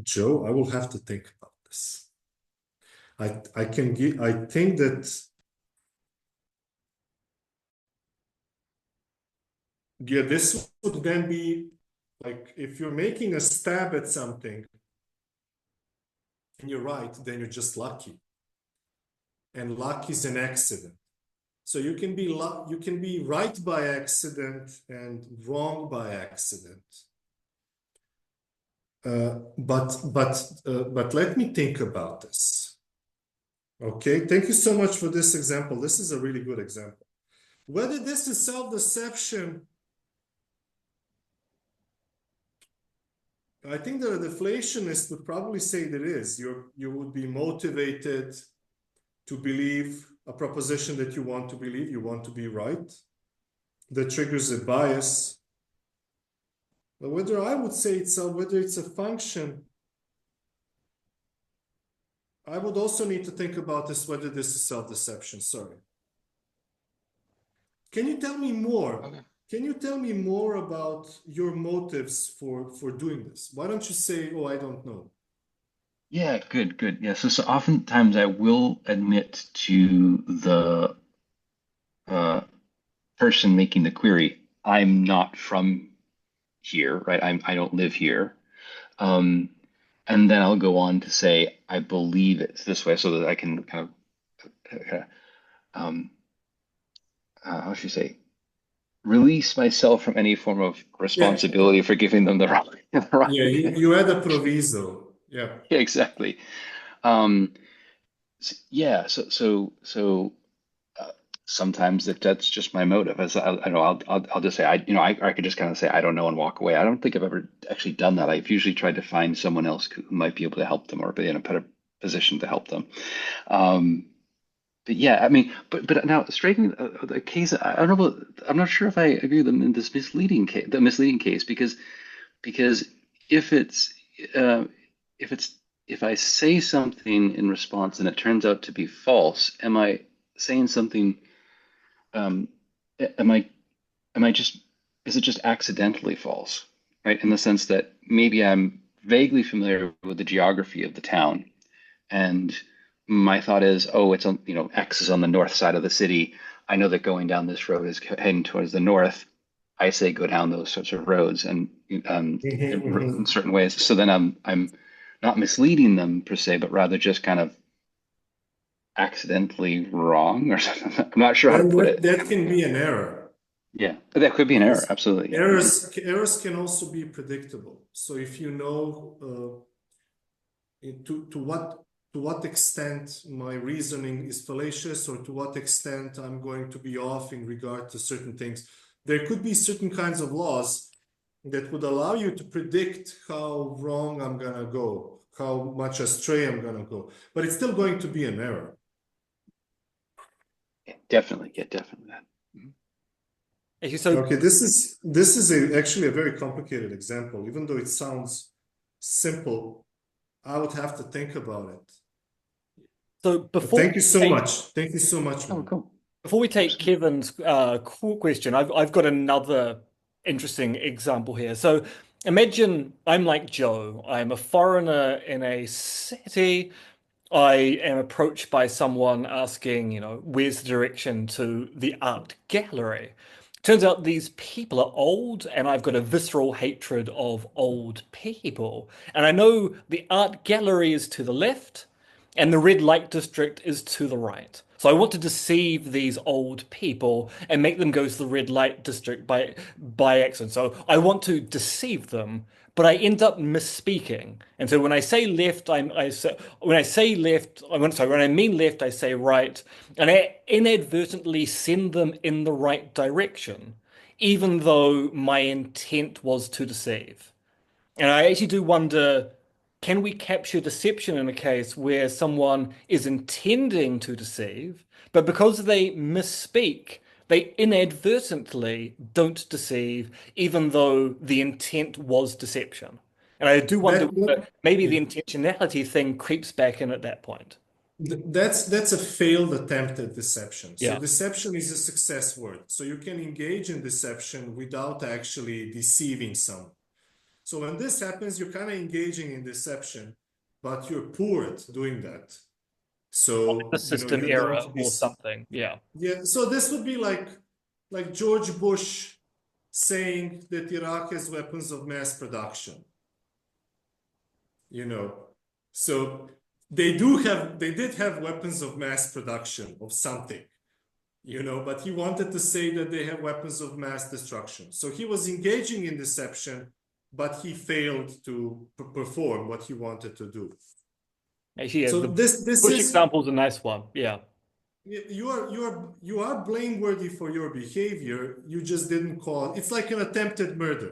Joe, I will have to think about this. I think that, yeah, this would then be like, if you're making a stab at something and you're right, then you're just lucky. And luck is an accident. So you can be right by accident and wrong by accident. But let me think about this. Okay, thank you so much for this example. This is a really good example. Whether this is self-deception, I think that a deflationist would probably say that it is. You would be motivated to believe a proposition that you want to believe, you want to be right. That triggers a bias. But whether I would say whether it's a function, I would also need to think about this, whether this is self-deception. Sorry. Can you tell me more? Okay. Can you tell me more about your motives for doing this? Why don't you say, oh, I don't know? Yeah, good. Yeah, so oftentimes I will admit to the person making the query, I'm not from here, right? I don't live here. Um, and then I'll go on to say, I believe it's this way, so that I can kind of, um, how should you say, release myself from any form of Yeah, responsibility for giving them the wrong, the yeah, right. you had a proviso. Yeah. Yeah, exactly. Um, yeah, sometimes that's just my motive. As I know, I'll just say I could just kind of say I don't know and walk away. I don't think I've ever actually done that. I've usually tried to find someone else who might be able to help them or be in a better position to help them. Um, but yeah, I mean, but now striking the case, I don't know about, I'm not sure if I agree with them in this misleading case, because if it's uh, if it's if I say something in response and it turns out to be false, am I saying something? Um, am I am I just is it just accidentally false, right? In the sense that maybe I'm vaguely familiar with the geography of the town, and my thought is, oh, it's on, X is on the north side of the city. I know that going down this road is heading towards the north. I say go down those sorts of roads and in certain ways. So then I'm not misleading them per se, but rather just kind of accidentally wrong or something. I'm not sure how to Well, put that, it. that can be an error Yeah, but that could be an error. because Absolutely. Yeah. errors can also be predictable. So if you know to what extent my reasoning is fallacious or to what extent I'm going to be off in regard to certain things, there could be certain kinds of laws that would allow you to predict how wrong I'm gonna go, how much astray I'm gonna go, but it's still going to be an error. Yeah, definitely. Yeah, definitely that. Actually, so Okay, this is actually a very complicated example. Even though it sounds simple, I would have to think about it. so But before thank you so much. Thank you so much, Oh, man. cool. before we take Kevin's cool question, I've got another interesting example here. So imagine I'm like Joe. I'm a foreigner in a city. I am approached by someone asking, where's the direction to the art gallery? Turns out these people are old, and I've got a visceral hatred of old people. And I know the art gallery is to the left, and the red light district is to the right. So I want to deceive these old people and make them go to the red light district by accident. So I want to deceive them, but I end up misspeaking. And so when I say left, I say when I say left, sorry, when I mean left, I say right, and I inadvertently send them in the right direction, even though my intent was to deceive. And I actually do wonder, can we capture deception in a case where someone is intending to deceive, but because they misspeak, they inadvertently don't deceive, even though the intent was deception? And I do wonder That, whether maybe yeah. the intentionality thing creeps back in at that point. That's a failed attempt at deception. So Yeah. deception is a success word. So you can engage in deception without actually deceiving someone. So when this happens, you're kind of engaging in deception, but you're poor at doing that. The So, system you error don't or something. Yeah. yeah. So this would be like George Bush saying that Iraq has weapons of mass production, you know. So they did have weapons of mass production of something, but he wanted to say that they have weapons of mass destruction. So he was engaging in deception, but he failed to perform what he wanted to do. Actually, yeah, So the this Bush is example is a nice one. Yeah. you are blameworthy for your behavior. You just didn't call. It's like an attempted murder.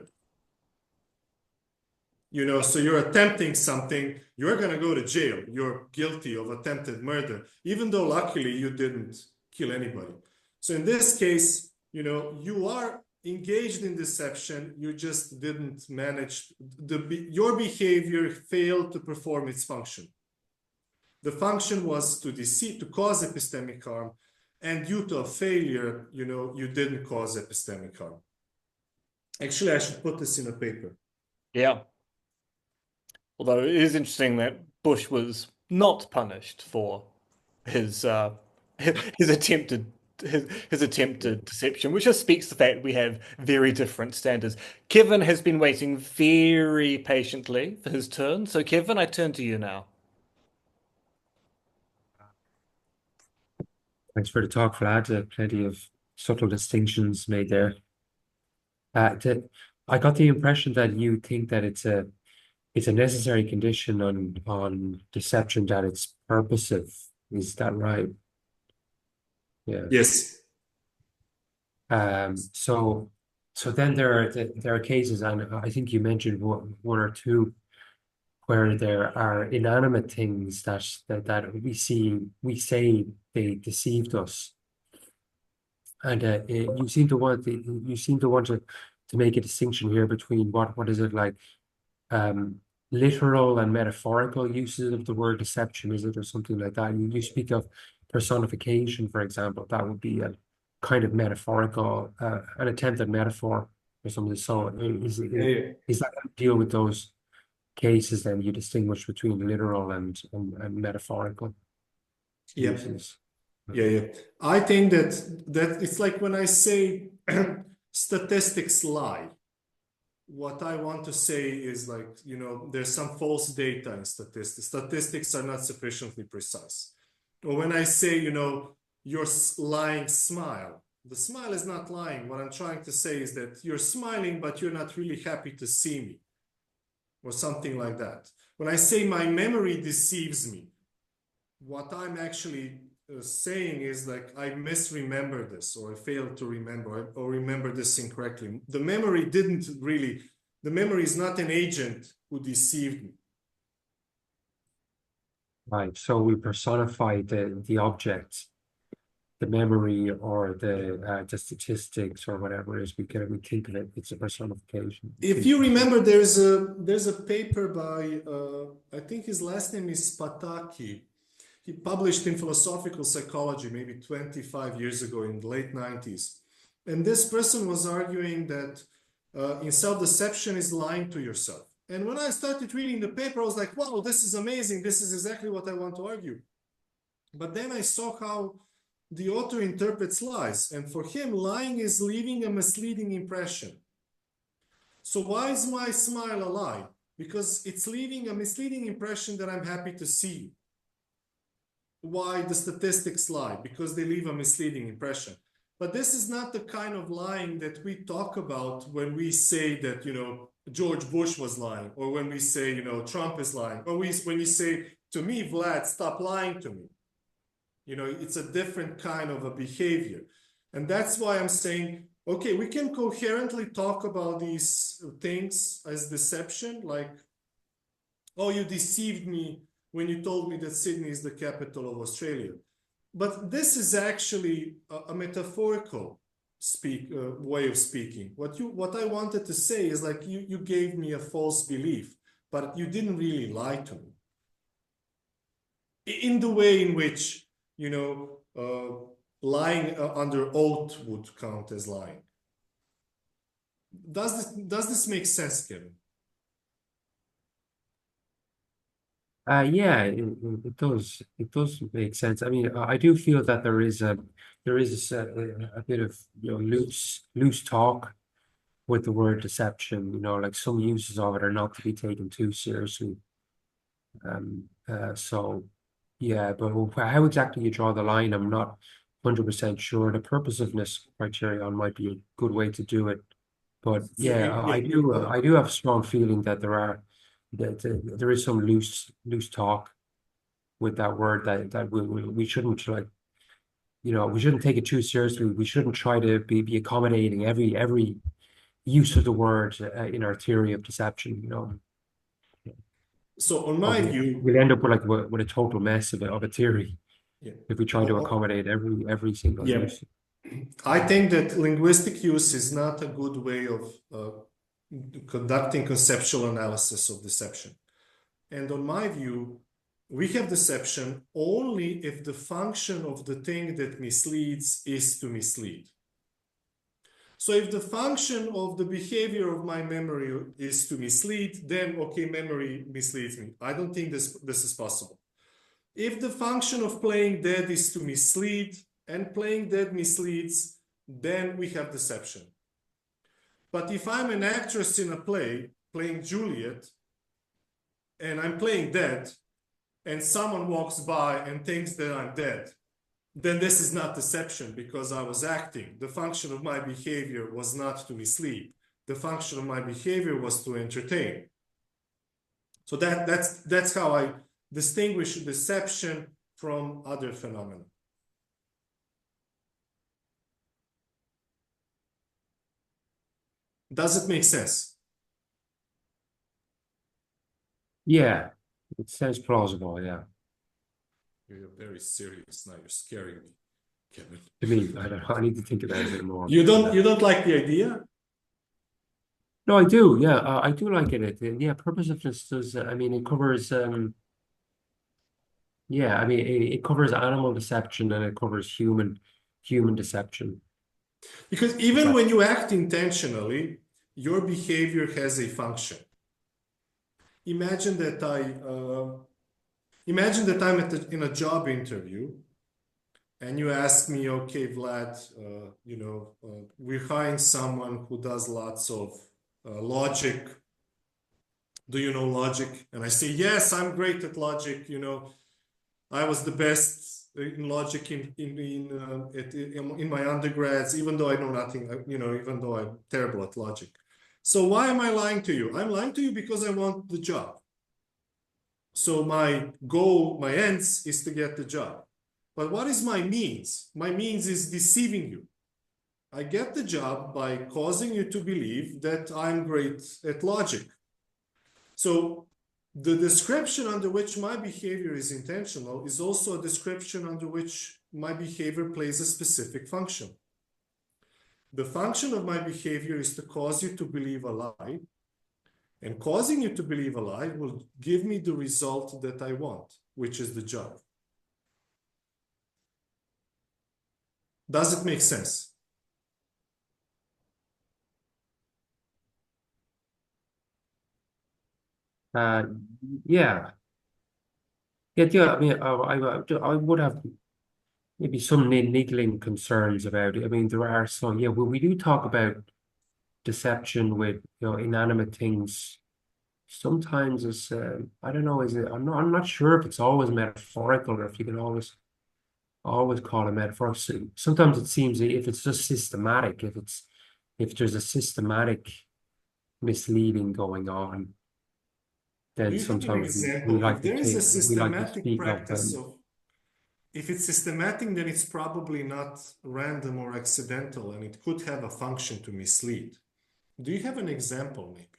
So you're attempting something, you're going to go to jail. You're guilty of attempted murder, even though luckily you didn't kill anybody. So in this case, you are engaged in deception. You just didn't manage your behavior failed to perform its function. The function was to deceive, to cause epistemic harm, and due to a failure, you didn't cause epistemic harm. Actually, I should put this in a paper. Yeah. Although it is interesting that Bush was not punished for his his attempted his attempted deception, which just speaks to the fact we have very different standards. Kevin has been waiting very patiently for his turn. So Kevin, I turn to you now. Thanks for the talk, Vlad. Plenty of subtle distinctions made there. I got the impression that you think that it's a necessary condition on deception that it's purposive. Is that right? Yeah. Yes. So then there are cases, and I think you mentioned one or two where there are inanimate things that we say they deceived us. And you seem to want to make a distinction here between what is it like literal and metaphorical uses of the word deception, is it, or something like that? You speak of personification, for example. That would be a kind of metaphorical, an attempt at metaphor or something. So is that how you deal with those cases then you distinguish between literal and metaphorical? uses. Yeah. I think that it's like when I say statistics lie. What I want to say is like, there's some false data in statistics. Statistics are not sufficiently precise. Or when I say, your lying smile, the smile is not lying. What I'm trying to say is that you're smiling, but you're not really happy to see me, or something like that. When I say my memory deceives me, what I'm actually saying is like I misremember this, or I failed to remember, or remember this incorrectly. The memory is not an agent who deceived me. Right. So we personify the object, the memory, or the statistics, or whatever it is. We think of it. It's a personification. If you remember, there's a paper by I think his last name is Pataki. He published in Philosophical Psychology maybe 25 years ago in the late 90s. And this person was arguing that in self-deception is lying to yourself. And when I started reading the paper, I was like, wow, this is amazing. This is exactly what I want to argue. But then I saw how the author interprets lies. And for him, lying is leaving a misleading impression. So why is my smile a lie? Because it's leaving a misleading impression that I'm happy to see you. Why the statistics lie? Because they leave a misleading impression. But this is not the kind of lying that we talk about when we say that, George Bush was lying, or when we say, Trump is lying, or when you say to me, Vlad, stop lying to me. It's a different kind of a behavior. And that's why I'm saying, okay, we can coherently talk about these things as deception, like, oh, you deceived me when you told me that Sydney is the capital of Australia. But this is actually a metaphorical way of speaking. What I wanted to say is like you gave me a false belief, but you didn't really lie to me. In the way in which, lying under oath would count as lying. Does this make sense, Kevin? Yeah, it does. It does make sense. I mean, I do feel that there is a bit of loose talk with the word deception. Like some uses of it are not to be taken too seriously. So yeah, but how exactly you draw the line, I'm not 100% sure. The purposiveness criterion might be a good way to do it. But yeah, I do have a strong feeling that there is some loose talk with that word that we shouldn't we shouldn't take it too seriously. We shouldn't try to be accommodating every use of the word in our theory of deception. So on my view, we'll end up with a total mess of a theory if we try to accommodate every single use. I think that linguistic use is not a good way of conducting conceptual analysis of deception. And on my view, we have deception only if the function of the thing that misleads is to mislead. So if the function of the behavior of my memory is to mislead, then okay, memory misleads me. I don't think this is possible. If the function of playing dead is to mislead, and playing dead misleads, then we have deception. But if I'm an actress in a play playing Juliet, and I'm playing dead, and someone walks by and thinks that I'm dead, then this is not deception because I was acting. The function of my behavior was not to mislead. The function of my behavior was to entertain. So that's how I distinguish deception from other phenomena. Does it make sense? Yeah, it sounds plausible. Yeah. You're very serious now. You're scaring me, Kevin. To me, I don't know. I need to think about it a bit more. You don't like the idea? No, I do. Yeah, I do like it. Yeah, purposiveness does. I mean, it covers. Yeah, I mean, it covers animal deception and it covers human deception. Because even when you act intentionally, your behavior has a function. Imagine that Imagine that I'm in a job interview and you ask me, okay, Vlad, we're hiring someone who does lots of logic. Do you know logic? And I say, yes, I'm great at logic. I was the best in logic in my undergrads, even though I know nothing, even though I'm terrible at logic. So why am I lying to you? I'm lying to you because I want the job. So my goal, my ends is to get the job. But what is my means? My means is deceiving you. I get the job by causing you to believe that I'm great at logic. So the description under which my behavior is intentional is also a description under which my behavior plays a specific function. The function of my behavior is to cause you to believe a lie, and causing you to believe a lie will give me the result that I want, which is the job. Does it make sense? Uh, yeah. Yeah. I mean, I would have maybe some niggling concerns about it. I mean, there are some. Yeah, well, we do talk about deception with inanimate things. Sometimes it's I don't know. Is it? I'm not sure if it's always metaphorical or if you can always call it metaphor. Sometimes it seems if it's just systematic, if there's a systematic misleading going on, Do then you have an sometimes we example? like If to there is a systematic speak of practice of, if it's systematic, then it's probably not random or accidental, and it could have a function to mislead. Do you have an example, maybe?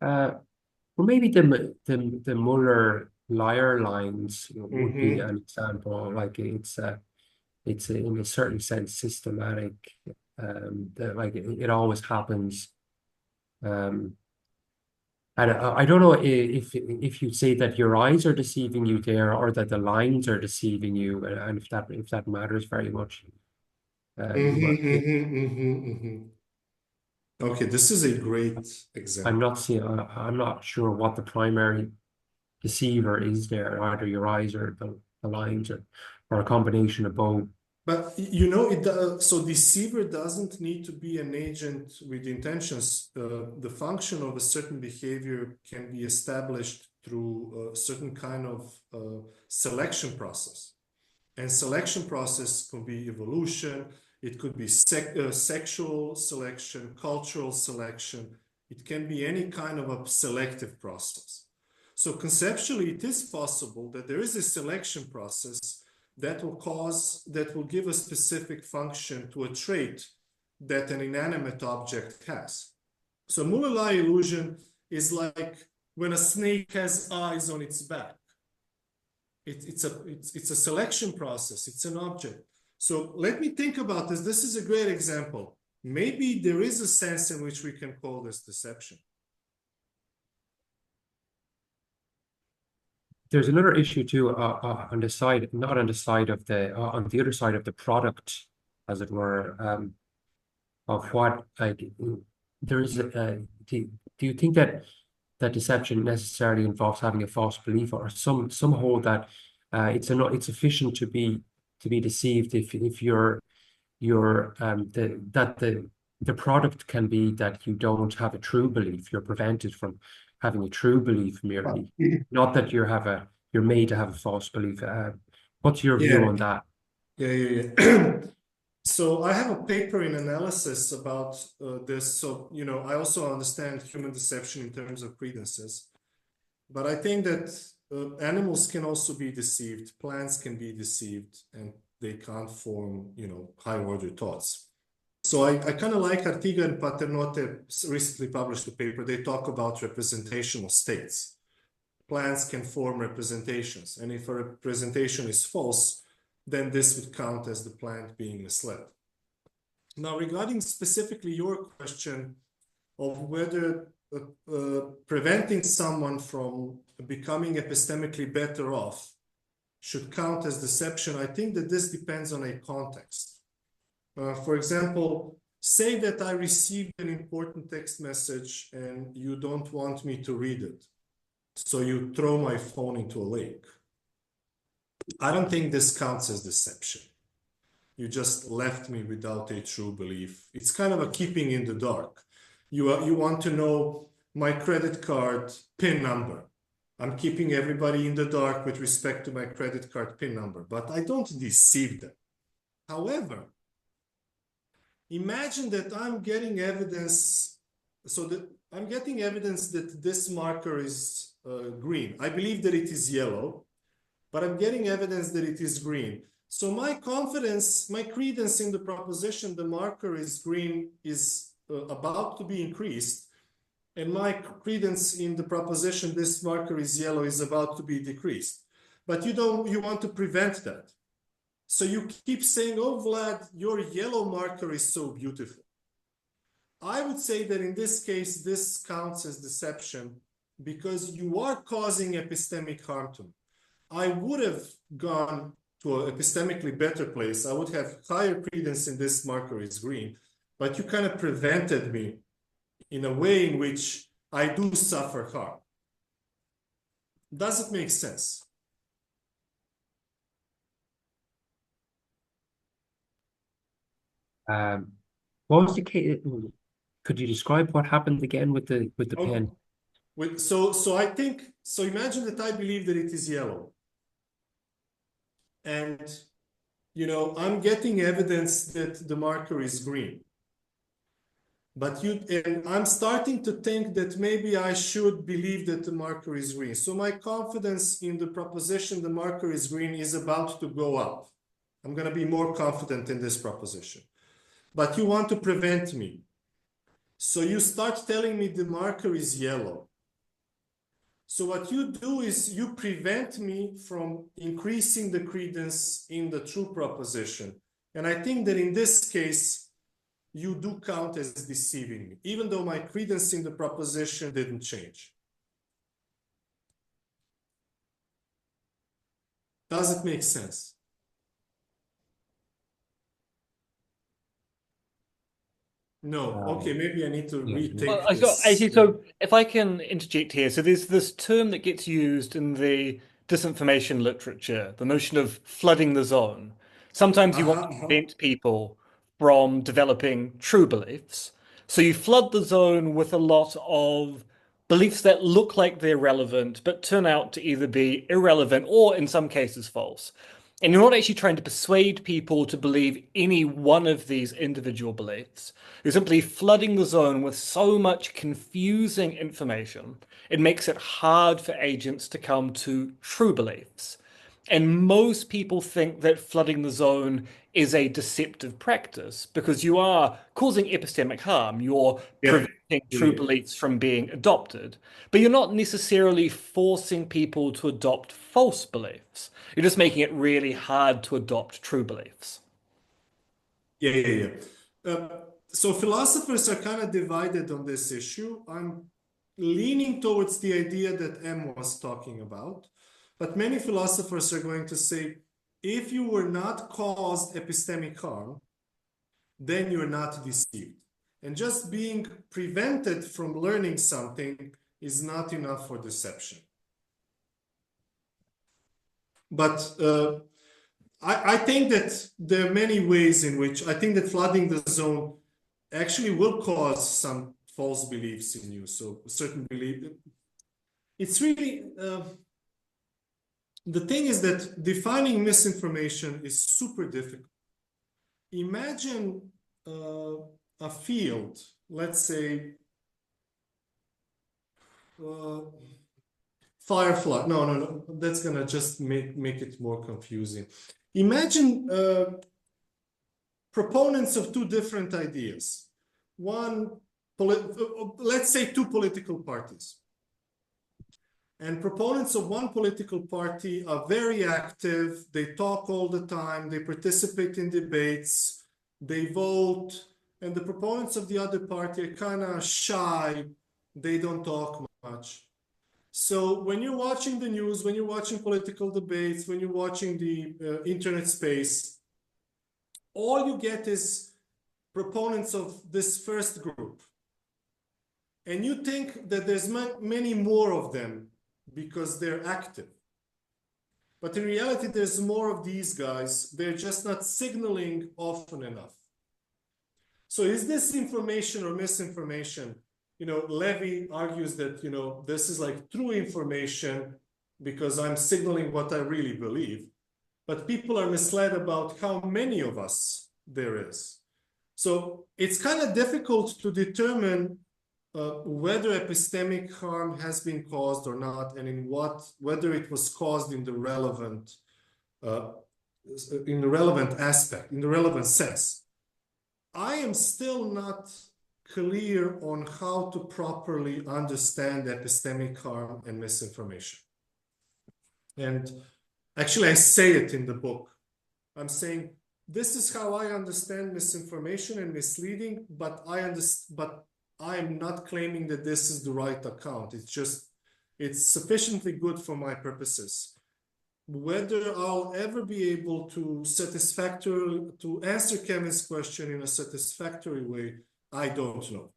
well, maybe the Muller liar lines would be Mm-hmm. an example. Like it's in a certain sense systematic. That like it always happens. Um, and I don't know if you say that your eyes are deceiving you there, or that the lines are deceiving you, and if that matters very much. You might, Mm-hmm, mm-hmm, mm-hmm, mm-hmm. Okay, this is a great I'm example. not seeing. I'm not sure what the primary deceiver is there, either your eyes or the lines, or a combination of both. But so deceiver doesn't need to be an agent with intentions. The function of a certain behavior can be established through a certain kind of selection process. And selection process could be evolution, it could be sexual selection, cultural selection. It can be any kind of a selective process. So conceptually, it is possible that there is a selection process that will give a specific function to a trait that an inanimate object has. So Muller-Lie illusion is like when a snake has eyes on its back. It's a selection process. It's an object. So let me think about this. This is a great example. Maybe there is a sense in which we can call this deception. There's another issue too on the side, not on the side of on the other side of the product, as it were, of what like there is. Do you think that deception necessarily involves having a false belief, or some hold that it's sufficient to be deceived if you're the product can be that you don't have a true belief. You're prevented from having a true belief merely, not that you're made to have a false belief. What's your view Yeah, on that? yeah. So I have a paper in analysis about this. So, I also understand human deception in terms of credences, but I think that animals can also be deceived, plants can be deceived, and they can't form, high order thoughts. So I kind of like Artiga and Paternotte recently published a paper. They talk about representational states. Plants can form representations, and if a representation is false, then this would count as the plant being misled. Now, regarding specifically your question of whether preventing someone from becoming epistemically better off should count as deception, I think that this depends on a context. For example, say that I received an important text message and you don't want me to read it. So you throw my phone into a lake. I don't think this counts as deception. You just left me without a true belief. It's kind of a keeping in the dark. You want to know my credit card PIN number. I'm keeping everybody in the dark with respect to my credit card PIN number, but I don't deceive them. However, imagine that I'm getting evidence, so that I'm getting evidence that this marker is green. I believe that it is yellow, but I'm getting evidence that it is green. So my confidence, my credence in the proposition the marker is green is about to be increased, and my credence in the proposition this marker is yellow is about to be decreased. But you want to prevent that. So you keep saying, oh, Vlad, your yellow marker is so beautiful. I would say that in this case, this counts as deception because you are causing epistemic harm to me. I would have gone to an epistemically better place. I would have higher credence in this marker is green, but you kind of prevented me in a way in which I do suffer harm. Does it make sense? What was the case? Could you describe what happened again with the pen? So I think, so imagine that I believe that it is yellow. And, you know, I'm getting evidence that the marker is green. And I'm starting to think that maybe I should believe that the marker is green. So my confidence in the proposition the marker is green is about to go up. I'm going to be more confident in this proposition. But you want to prevent me. So you start telling me the marker is yellow. So what you do is you prevent me from increasing the credence in the true proposition. And I think that in this case, you do count as deceiving me, even though my credence in the proposition didn't change. Does it make sense? No. Okay, maybe I need to retake this. So if I can interject here, so there's this term that gets used in the disinformation literature, the notion of flooding the zone. Sometimes you want to prevent people from developing true beliefs. So you flood the zone with a lot of beliefs that look like they're relevant, but turn out to either be irrelevant or, in some cases, false. And you're not actually trying to persuade people to believe any one of these individual beliefs. You're simply flooding the zone with so much confusing information, it makes it hard for agents to come to true beliefs. And most people think that flooding the zone is a deceptive practice because you are causing epistemic harm. You're preventing true beliefs from being adopted, but you're not necessarily forcing people to adopt false beliefs. You're just making it really hard to adopt true beliefs. Yeah. So philosophers are kind of divided on this issue. I'm leaning towards the idea that M was talking about, but many philosophers are going to say, if you were not caused epistemic harm, then you're not deceived. And just being prevented from learning something is not enough for deception. But I think that there are many ways in which I think that flooding the zone actually will cause some false beliefs in you. So certain belief, it's really, the thing is that defining misinformation is super difficult. Imagine a field, let's say, firefly. No. That's gonna just make it more confusing. Imagine proponents of two different ideas. Let's say two political parties. And proponents of one political party are very active. They talk all the time. They participate in debates. They vote. And the proponents of the other party are kind of shy. They don't talk much. So when you're watching the news, when you're watching political debates, when you're watching the internet space, all you get is proponents of this first group. And you think that there's many more of them because they're active. But in reality, there's more of these guys. They're just not signaling often enough. So is this information or misinformation? Levy argues that, this is like true information because I'm signaling what I really believe. But people are misled about how many of us there is. So it's kind of difficult to determine whether epistemic harm has been caused or not, and whether it was caused in the relevant aspect, in the relevant sense. I am still not clear on how to properly understand epistemic harm and misinformation. And actually, I say it in the book. I'm saying, this is how I understand misinformation and misleading, but I'm not claiming that this is the right account. It's sufficiently good for my purposes. Whether I'll ever be able to answer Kevin's question in a satisfactory way, I don't know.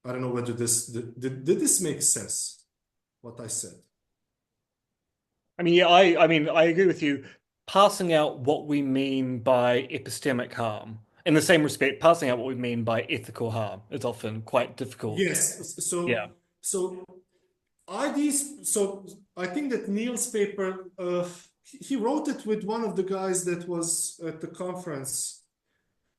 I don't know whether did this make sense, what I said. I mean, yeah, I agree with you. Passing out what we mean by epistemic harm. In the same respect, passing out what we mean by ethical harm is often quite difficult. Yes. Yeah. So I think that Neil's paper, he wrote it with one of the guys that was at the conference.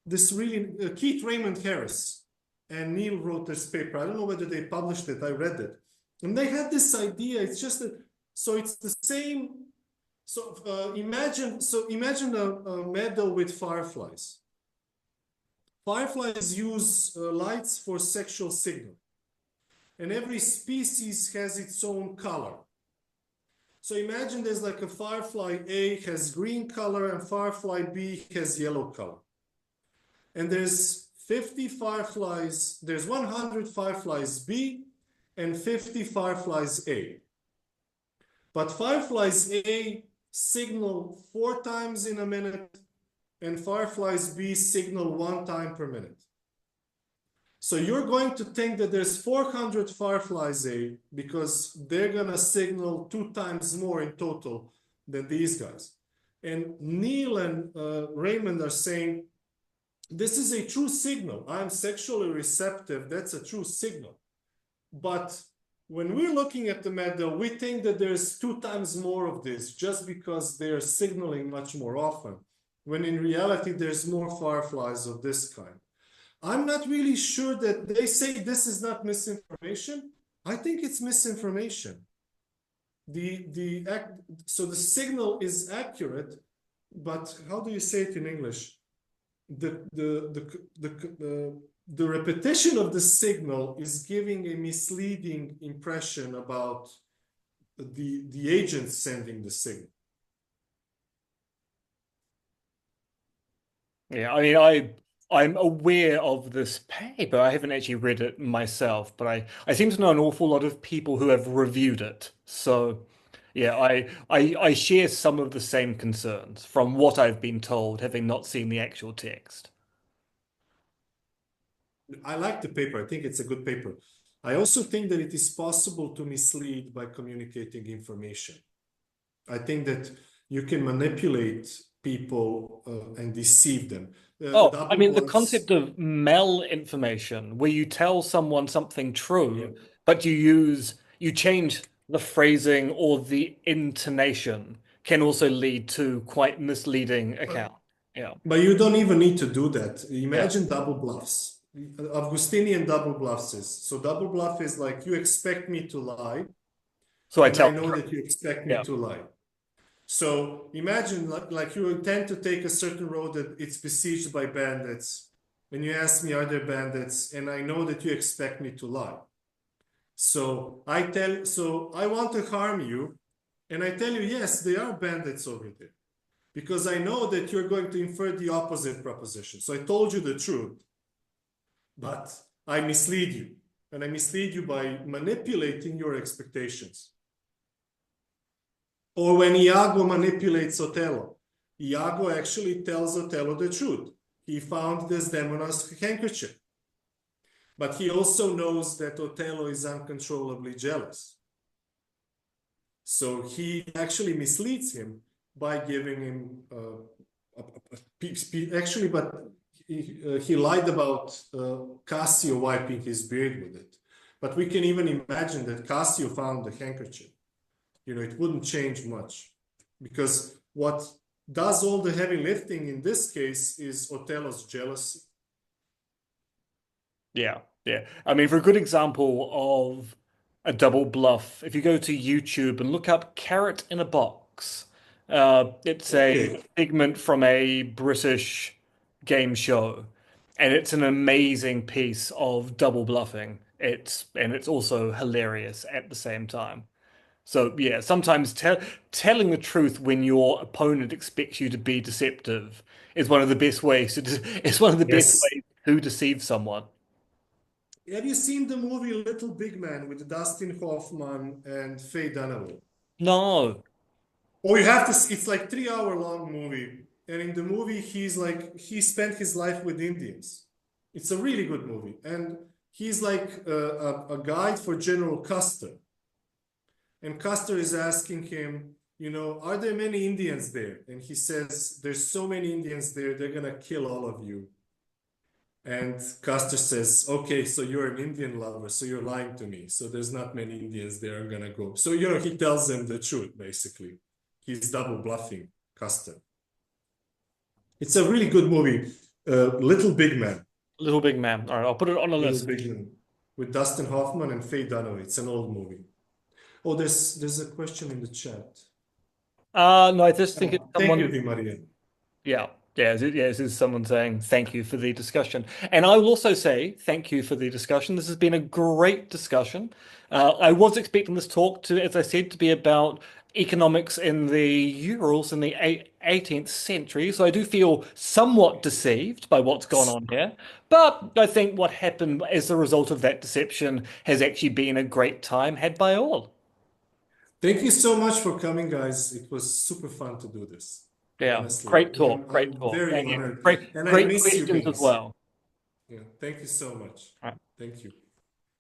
This really Keith Raymond Harris and Neil wrote this paper. I don't know whether they published it. I read it, and they had this idea. It's just that. So it's the same. So imagine a meadow with fireflies. Fireflies use lights for sexual signal, and every species has its own color. So imagine there's like a firefly A has green color and firefly B has yellow color. And there's 50 fireflies, there's 100 fireflies B and 50 fireflies A. But fireflies A signal 4 times in a minute and fireflies B signal 1 time per minute. So you're going to think that there's 400 fireflies A because they're going to signal 2 times more in total than these guys. And Neil and Raymond are saying, this is a true signal. I'm sexually receptive. That's a true signal. But when we're looking at the meadow, we think that there's 2 times more of this just because they're signaling much more often, when in reality, there's more fireflies of this kind. I'm not really sure that they say this is not misinformation. I think it's misinformation. So the signal is accurate, but how do you say it in English? The repetition of the signal is giving a misleading impression about the agent sending the signal. Yeah, I mean, I'm aware of this paper. I haven't actually read it myself, but I seem to know an awful lot of people who have reviewed it. So, yeah, I share some of the same concerns from what I've been told, having not seen the actual text. I like the paper. I think it's a good paper. I also think that it is possible to mislead by communicating information. I think that you can manipulate people and deceive them. I mean, the concept of malinformation, where you tell someone something true, but you change the phrasing or the intonation, can also lead to quite misleading account. Yeah. But you don't even need to do that. Imagine double bluffs. Augustinian double bluffs is. So double bluff is like, you expect me to lie. So I know that you expect me to lie. So imagine like you intend to take a certain road that it's besieged by bandits, and you ask me, are there bandits? And I know that you expect me to lie. So I want to harm you, and I tell you, yes, there are bandits over there, because I know that you're going to infer the opposite proposition. So I told you the truth, but I mislead you, and I mislead you by manipulating your expectations. Or when Iago manipulates Othello, Iago actually tells Othello the truth. He found Desdemona's handkerchief. But he also knows that Othello is uncontrollably jealous. So he actually misleads him by giving him actually, but he lied about Cassio wiping his beard with it. But we can even imagine that Cassio found the handkerchief. It wouldn't change much, because what does all the heavy lifting in this case is Othello's jealousy. Yeah, yeah. I mean, for a good example of a double bluff, if you go to YouTube and look up Carrot in a Box, it's a Okay. segment from a British game show, and it's an amazing piece of double bluffing. It's also hilarious at the same time. So yeah, sometimes telling the truth when your opponent expects you to be deceptive is one of the best ways it's one of the best Yes. ways to deceive someone. Have you seen the movie Little Big Man with Dustin Hoffman and Faye Dunaway? No. Oh, you have to. It's like 3 hour long movie, and in the movie, he spent his life with Indians. It's a really good movie, and he's like a guide for General Custer, and Custer is asking him, are there many Indians there? And he says, there's so many Indians there, they're gonna kill all of you. And Custer says, okay, so you're an Indian lover, so you're lying to me. So there's not many Indians there, I'm gonna go. So, he tells them the truth, basically. He's double bluffing Custer. It's a really good movie. Little Big Man. Little Big Man. All right, I'll put it on a Little list. Big Man. With Dustin Hoffman and Faye Dunaway. It's an old movie. Oh, there's a question in the chat. No, I just think it's Thank you, someone. Di Maria. Yeah, yeah, this is someone saying thank you for the discussion. And I will also say thank you for the discussion. This has been a great discussion. I was expecting this talk to, as I said, to be about economics in the Urals in the 18th century. So I do feel somewhat deceived by what's gone on here. But I think what happened as a result of that deception has actually been a great time had by all. Thank you so much for coming, guys. It was super fun to do this. Yeah, Honestly, great talk, great I'm talk. very And yeah, honored, great, and I great miss you questions as guys. well. Yeah, thank you so much. Thank you.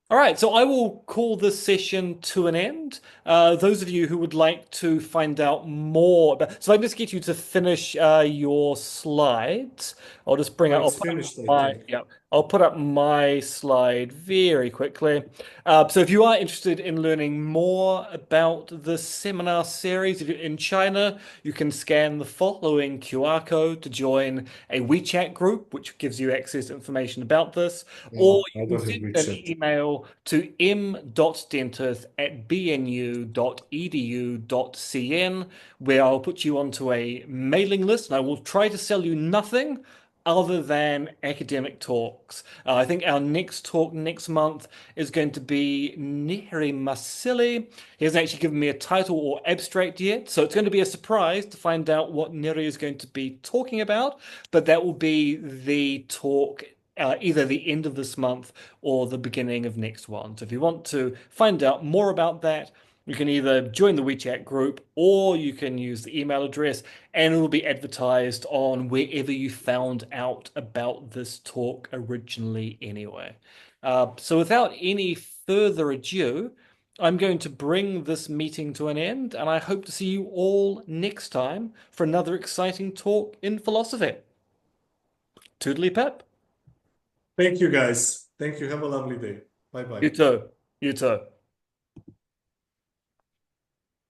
All right, so I will call this session to an end. Those of you who would like to find out more about, so I just get you to finish your slides. I'll just bring Oh, up, it's finished, I my, think. yeah, I'll put up my slide very quickly. So if you are interested in learning more about the seminar series, if you're in China, you can scan the following QR code to join a WeChat group, which gives you access to information about this, or I you can don't have send an WeChat. email to m.dentith@bnu.edu.cn, where I'll put you onto a mailing list and I will try to sell you nothing other than academic talks. I think our next talk next month is going to be Neri Masili. He hasn't actually given me a title or abstract yet, so it's going to be a surprise to find out what Neri is going to be talking about, but that will be the talk either the end of this month or the beginning of next one. So if you want to find out more about that, you can either join the WeChat group or you can use the email address, and it will be advertised on wherever you found out about this talk originally anyway. So without any further ado, I'm going to bring this meeting to an end, and I hope to see you all next time for another exciting talk in philosophy. Toodly pip. Thank you, guys. Thank you. Have a lovely day. You Bye-bye. too. You too.